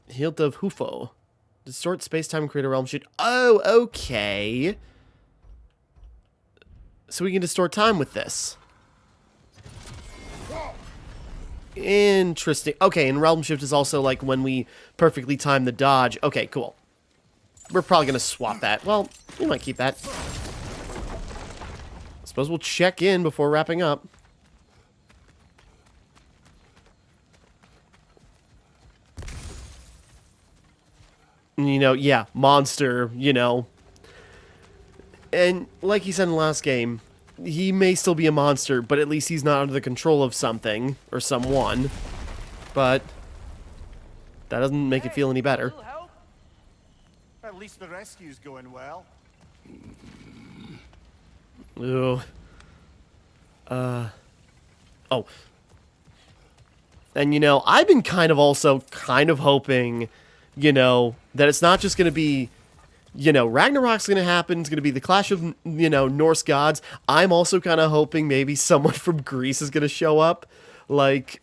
Hilt of Hufo. Distort space-time and create a realm shift. Oh, okay. So we can distort time with this. Interesting. Okay, and realm shift is also like when we perfectly time the dodge. Okay, cool. We're probably going to swap that. Well, we might keep that. I suppose we'll check in before wrapping up. You know, yeah, monster, you know. And like he said in the last game, he may still be a monster, but at least he's not under the control of something or someone. But that doesn't make it feel any better. Little help? At least the rescue's going well. Ooh. Oh. And, you know, I've been kind of hoping, you know, that it's not just going to be you know, Ragnarok's going to happen. It's going to be the clash of, you know, Norse gods. I'm also kind of hoping maybe someone from Greece is going to show up. Like,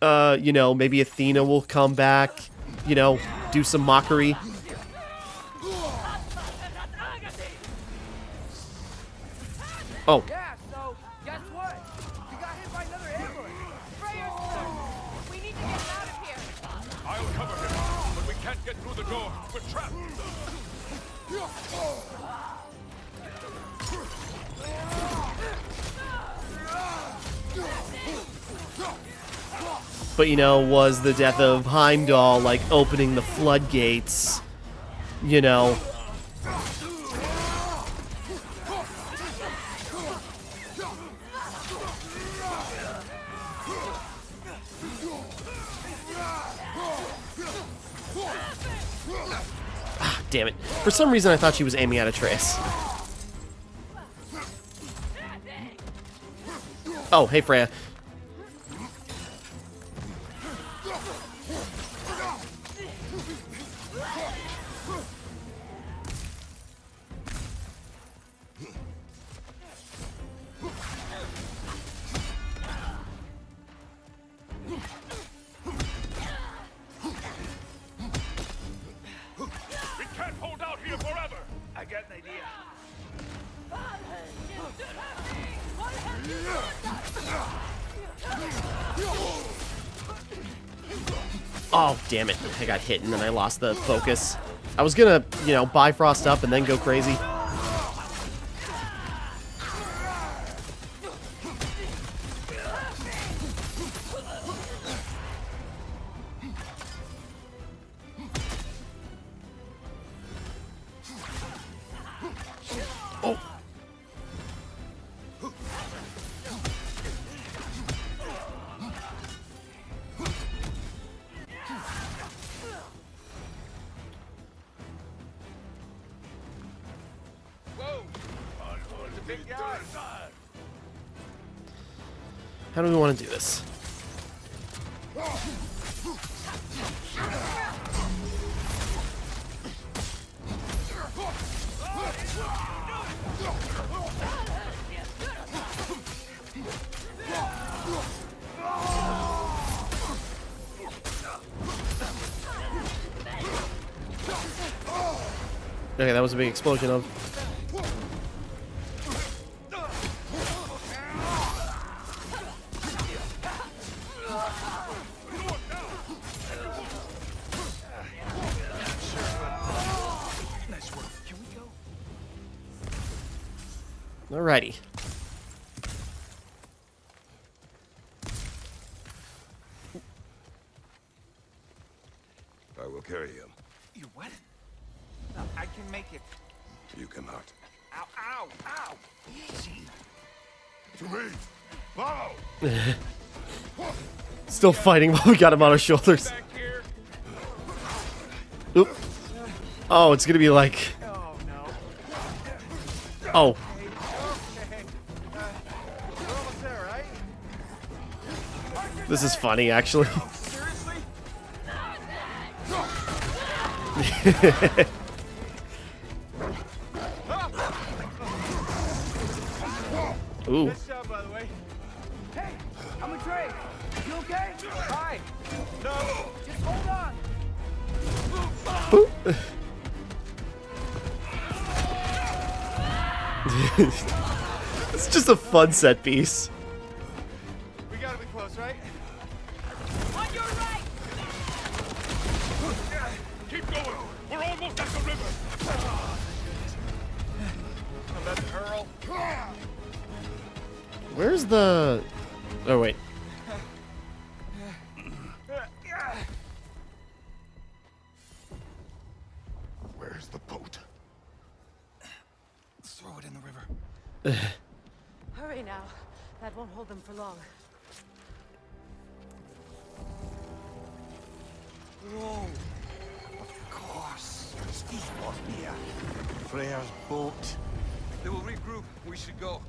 you know, maybe Athena will come back, you know, do some mockery. Oh. Yeah, so guess what? We got hit by another ambulance. Freyr's clear. We need to get him out of here. I'll cover him, but we can't get through the door. We're trapped. But, you know, was the death of Heimdall, like, opening the floodgates, you know? Ah, damn it. For some reason, I thought she was aiming at Atreus. Oh, hey, Freya. We can't hold out here forever. I got an idea. Oh, damn it. I got hit and then I lost the focus. I was gonna, you know, Bifrost up and then go crazy. Oh. How do we want to do this? Okay, that was a big explosion of... Alrighty. I will carry him. You what? No, I can make it. You cannot. Ow, ow, ow! Easy. To me! Follow! Still fighting while we got him on our shoulders. Oop. Oh, it's gonna be like... Oh, no. Oh. Okay. We're almost there, right? This is funny, actually. Seriously? Ooh. Nice job, by the way. Hey, I'm a Drake. You okay? Hi. No. Just hold on. Boop. It's just a fun set piece. We gotta be close, right? On your right! Keep going. We're almost at the river. I'm about to hurl. Where's the... Oh, wait. Where's the boat? Throw it in the river. Hurry now. That won't hold them for long. Whoa. Of course. Skisbornir. Freyr's boat. They will regroup. We should go.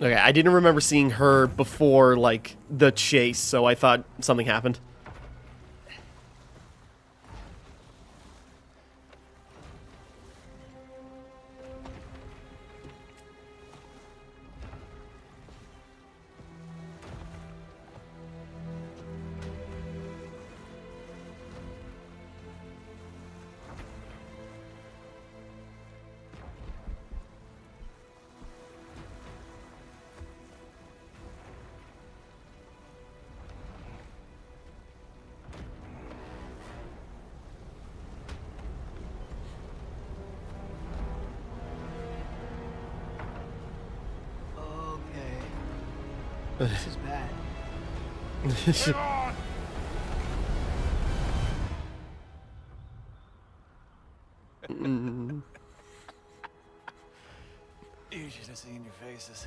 Okay, I didn't remember seeing her before, like, the chase, so I thought something happened. Okay. This is bad. Get on! You should have seen your faces.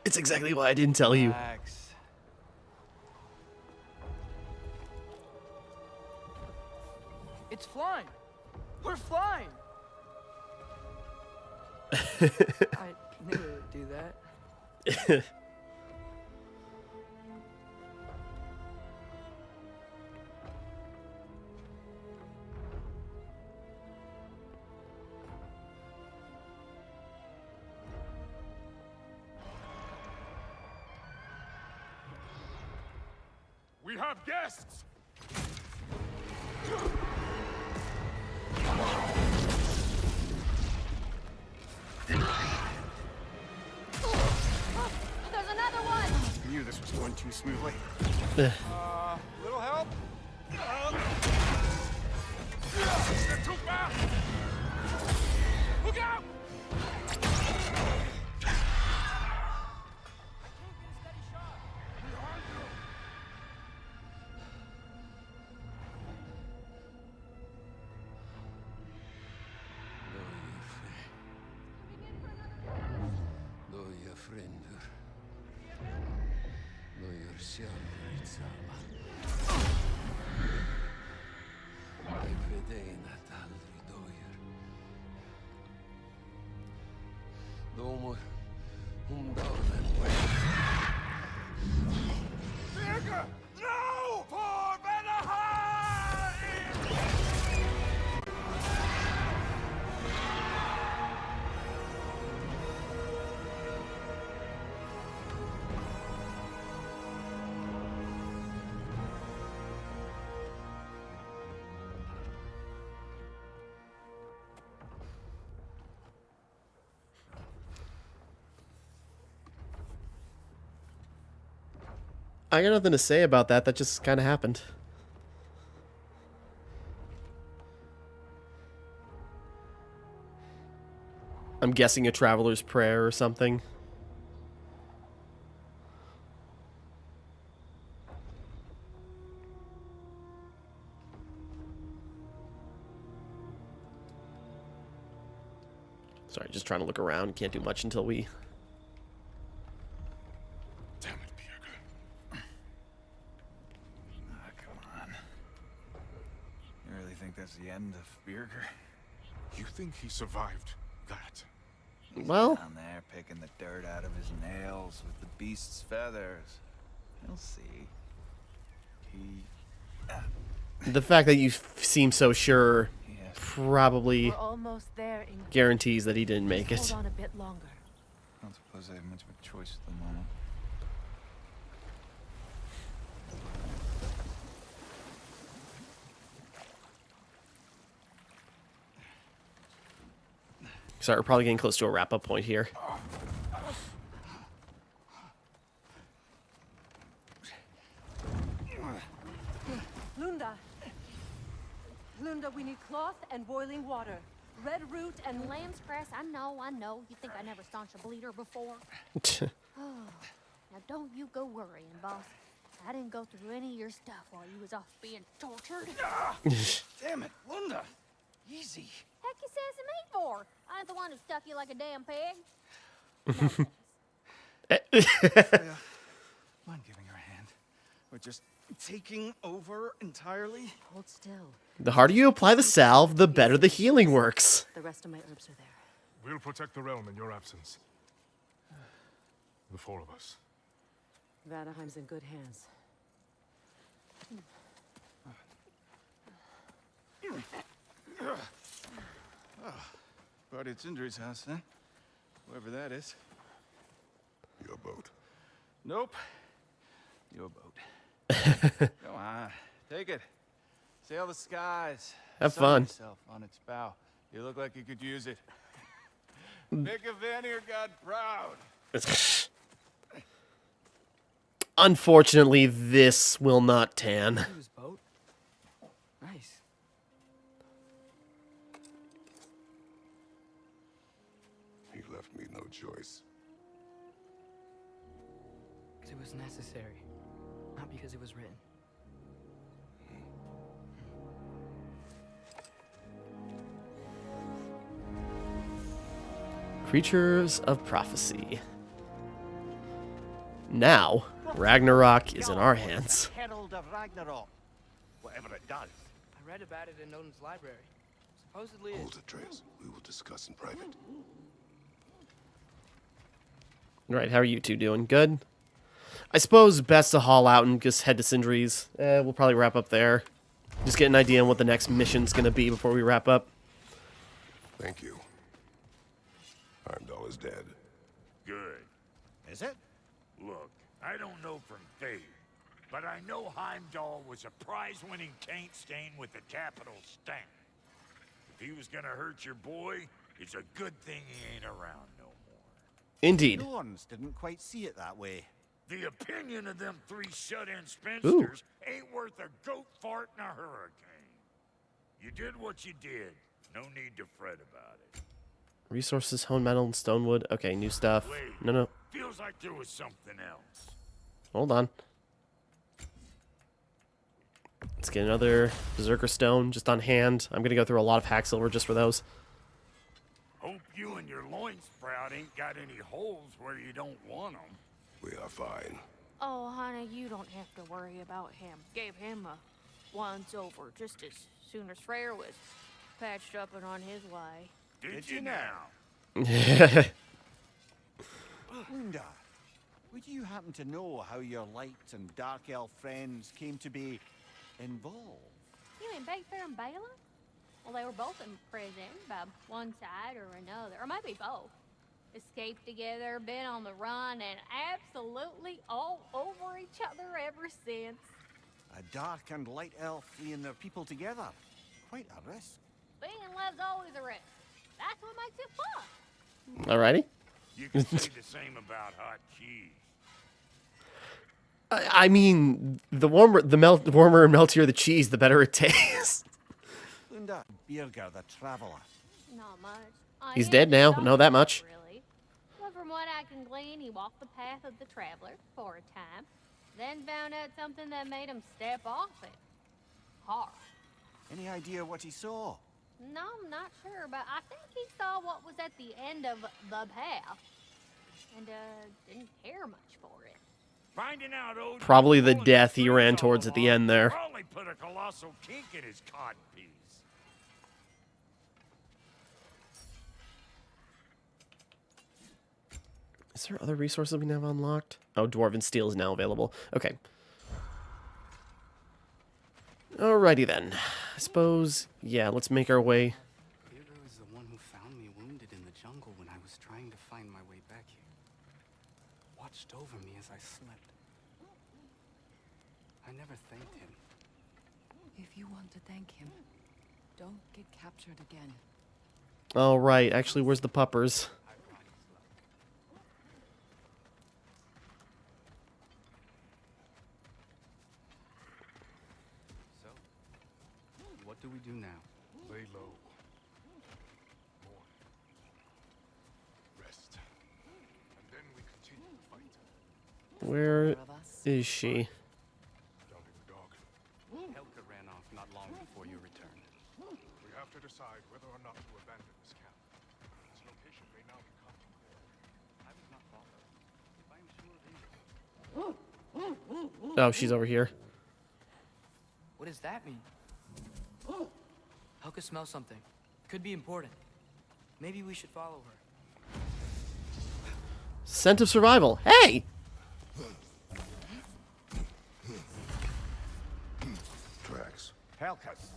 It's exactly why I didn't tell you. Relax. It's flying. We're flying. I knew it would do that. We have guests! There's another one! I knew this was going too smoothly. Little help? They're too fast! Look out! Loja friendur. Loja sjálfur í sama. Ég veit ein að aldrei dóir. Dómur, dáðan vei. Birger! No! For Vanaheim! I got nothing to say about that. That just kind of happened. I'm guessing a traveler's prayer or something. Sorry, just trying to look around. Can't do much until we... Damn it, Birger. Come on. You really think that's the end of Birger? You think he survived that? Well, Down there picking the dirt out of his nails with the beast's feathers. You'll see. He... the fact that you seem so sure Yes. probably We're almost there in guarantees that he didn't make it. Hold on a bit longer. I don't suppose I have much of a choice at the moment. Sorry, we're probably getting close to a wrap-up point here. Lunda! Lunda, we need cloth and boiling water. Red root and lamb. Lamb's cress, I know. You think I never staunched a bleeder before? Now don't you go worrying, boss. I didn't go through any of your stuff while you was off being tortured. Damn it, Lunda! Easy. Heck you sassing me for? I ain't the one who stuck you like a damn pig. Mind giving her a hand? Or just taking over entirely? Hold still. The harder you apply the salve, the better the healing works. The rest of my herbs are there. We'll protect the realm in your absence. The four of us. Vanaheim's in good hands. Party at Sindri's house, then. Whoever that is. Your boat. Nope. Your boat. Come on, take it. Sail the skies. Have Sun fun. yourself on its bow. You look like you could use it. Make a Vanir god proud. Unfortunately, this will not tan. His boat? Nice. He left me no choice. It was necessary, not because it was written. Creatures of Prophecy. Now, Ragnarok is in our hands. Herald of Ragnarok. Whatever it does. I read about it in Odin's library. Supposedly Hold it, Atreus. We will discuss in private. Right, how are you two doing? Good? I suppose best to haul out and just head to Sindri's. We'll probably wrap up there. Just get an idea on what the next mission's gonna be before we wrap up. Thank you. Heimdall is dead. Good. Is it? Look, I don't know from fate, but I know Heimdall was a prize-winning taint stain with a capital stamp. If he was gonna hurt your boy, it's a good thing he ain't around no more. Indeed. Norns didn't quite see it that way. The opinion of them three shut-in spinsters ain't worth a goat fart in a hurricane. You did what you did. No need to fret about it. Resources, honed metal, and stonewood. Okay, new stuff. Wait. No. Feels like there was something else. Hold on. Let's get another Berserker Stone just on hand. I'm gonna go through a lot of Hacksilver just for those. Hope you and your loin sprout ain't got any holes where you don't want them. We are fine. Oh, honey, you don't have to worry about him. Gave him a once over just as soon as Freyr was patched up and on his way. Did you now? Linda, would you happen to know how your light and dark elf friends came to be involved? You mean Baker and Bela? Well, they were both in prison by one side or another, or maybe both. Escaped together, been on the run, and absolutely all over each other ever since. A dark and light elf fleeing their people together. Quite a risk. Being in love's always a risk. That's what makes it fun. Alrighty. You can say the same about hot cheese. I mean, the warmer and meltier the cheese, the better it tastes. Linda, Birger the Traveler. Not much. He's dead now, know that much. Really. But from what I can glean, he walked the path of the traveler for a time, then found out something that made him step off it. Hard. Any idea what he saw? No, I'm not sure, but I think he saw what was at the end of the path, and didn't care much for it. Finding out Odin Probably the pulling death his he ran strings all towards at the along end there. Probably put a colossal kink in his codpiece. Is there other resources we have unlocked? Oh, Dwarven Steel is now available. Okay. Alrighty then. I suppose, yeah, let's make our way. Birger is the one who found me wounded in the jungle when I was trying to find my way back here. Watched over me as I slept. I never thanked him. If you want to thank him, don't get captured again. Alright, actually, where's the puppers? So, what do we do now? Lay low. Mourn. Rest. And then we continue the fight. Where Of us. is she? Down in the dark. Helga ran off not long before you returned. We have to decide whether or not to abandon this camp. Its location may now become clear. I was not bothered. If I am sure of you. Oh, she's over here. What does that mean? Helga smells something. Could be important. Maybe we should follow her. Scent of survival. Hey! Tracks. Helcas.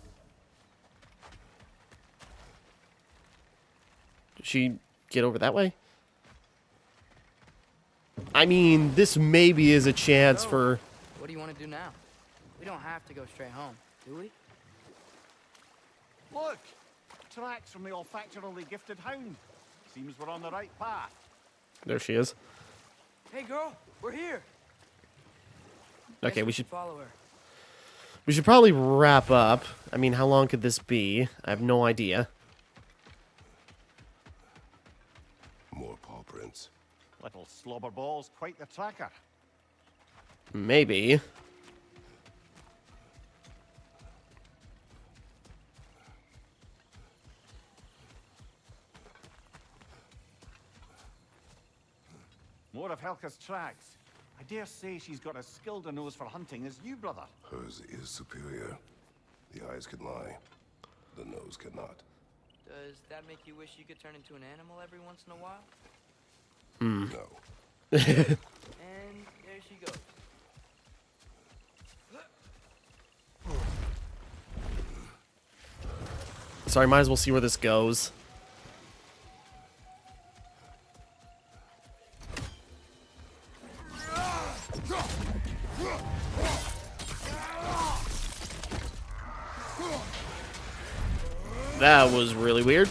Did she get over that way? I mean, this maybe is a chance for... What do you want to do now? We don't have to go straight home, do we? Look! Tracks from the olfactorily gifted hound. Seems we're on the right path. There she is. Hey, girl, we're here. Okay, Guess we should follow her. probably wrap up. I mean, how long could this be? I have no idea. More paw prints. Little slobber balls, quite the tracker. Maybe. More of Helka's tracks. I dare say she's got as skilled a nose for hunting as you, brother. Hers is superior. The eyes can lie. The nose cannot. Does that make you wish you could turn into an animal every once in a while? No. And there she goes. Sorry, might as well see where this goes. That was really weird.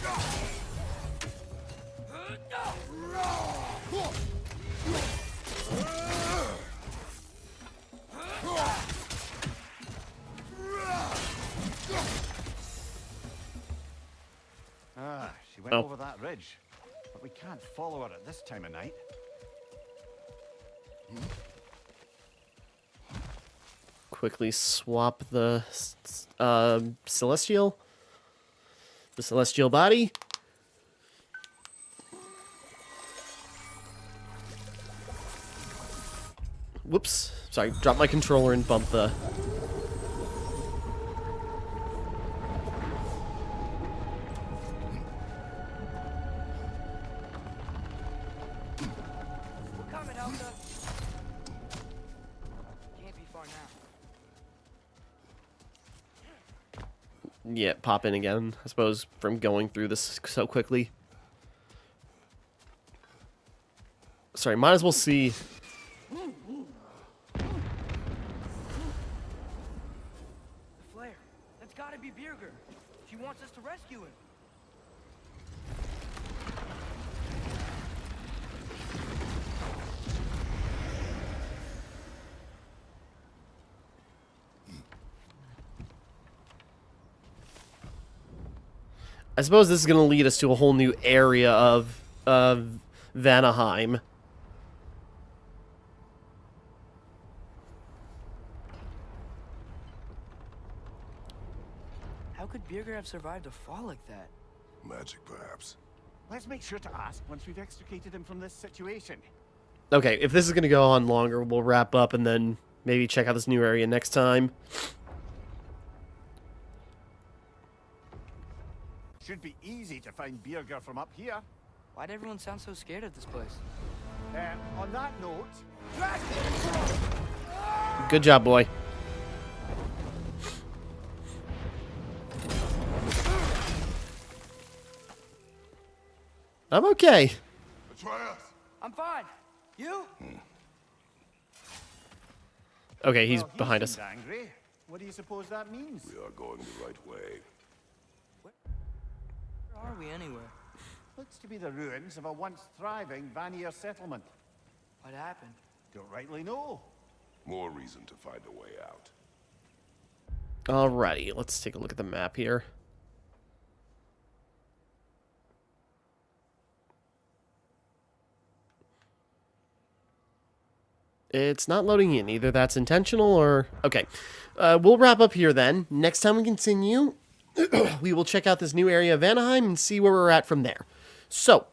She went Oh. over that ridge. But we can't follow her at this time of night. Quickly swap the celestial. The celestial body. Whoops. Sorry, drop my controller and bump the... We're coming, Elsa. Can't be far now. Yeah, pop in again, I suppose, from going through this so quickly. Sorry, might as well see... The flare. That's gotta be Birger. She wants us to rescue him. I suppose this is going to lead us to a whole new area of Vanaheim. How could Birger have survived a fall like that? Magic, perhaps. Let's make sure to ask once we've extricated him from this situation. Okay, if this is going to go on longer, we'll wrap up and then maybe check out this new area next time. Should be easy to find Birger from up here. Why'd everyone sound so scared of this place? On that note, Good job, boy. I'm okay. Atreus! I'm fine. You? Okay, he's well, he behind us. seemed angry. What do you suppose that means? We are going the right way. Where are we anyway? Looks to be the ruins of a once thriving Vanir settlement. What happened? Don't rightly know. More reason to find a way out. Alrighty, let's take a look at the map here. It's not loading in. Either that's intentional or... Okay. We'll wrap up here then. Next time we continue, we will check out this new area of Anaheim and see where we're at from there. So,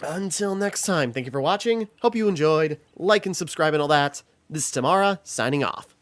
until next time, thank you for watching. Hope you enjoyed. Like and subscribe and all that. This is Timmara, signing off.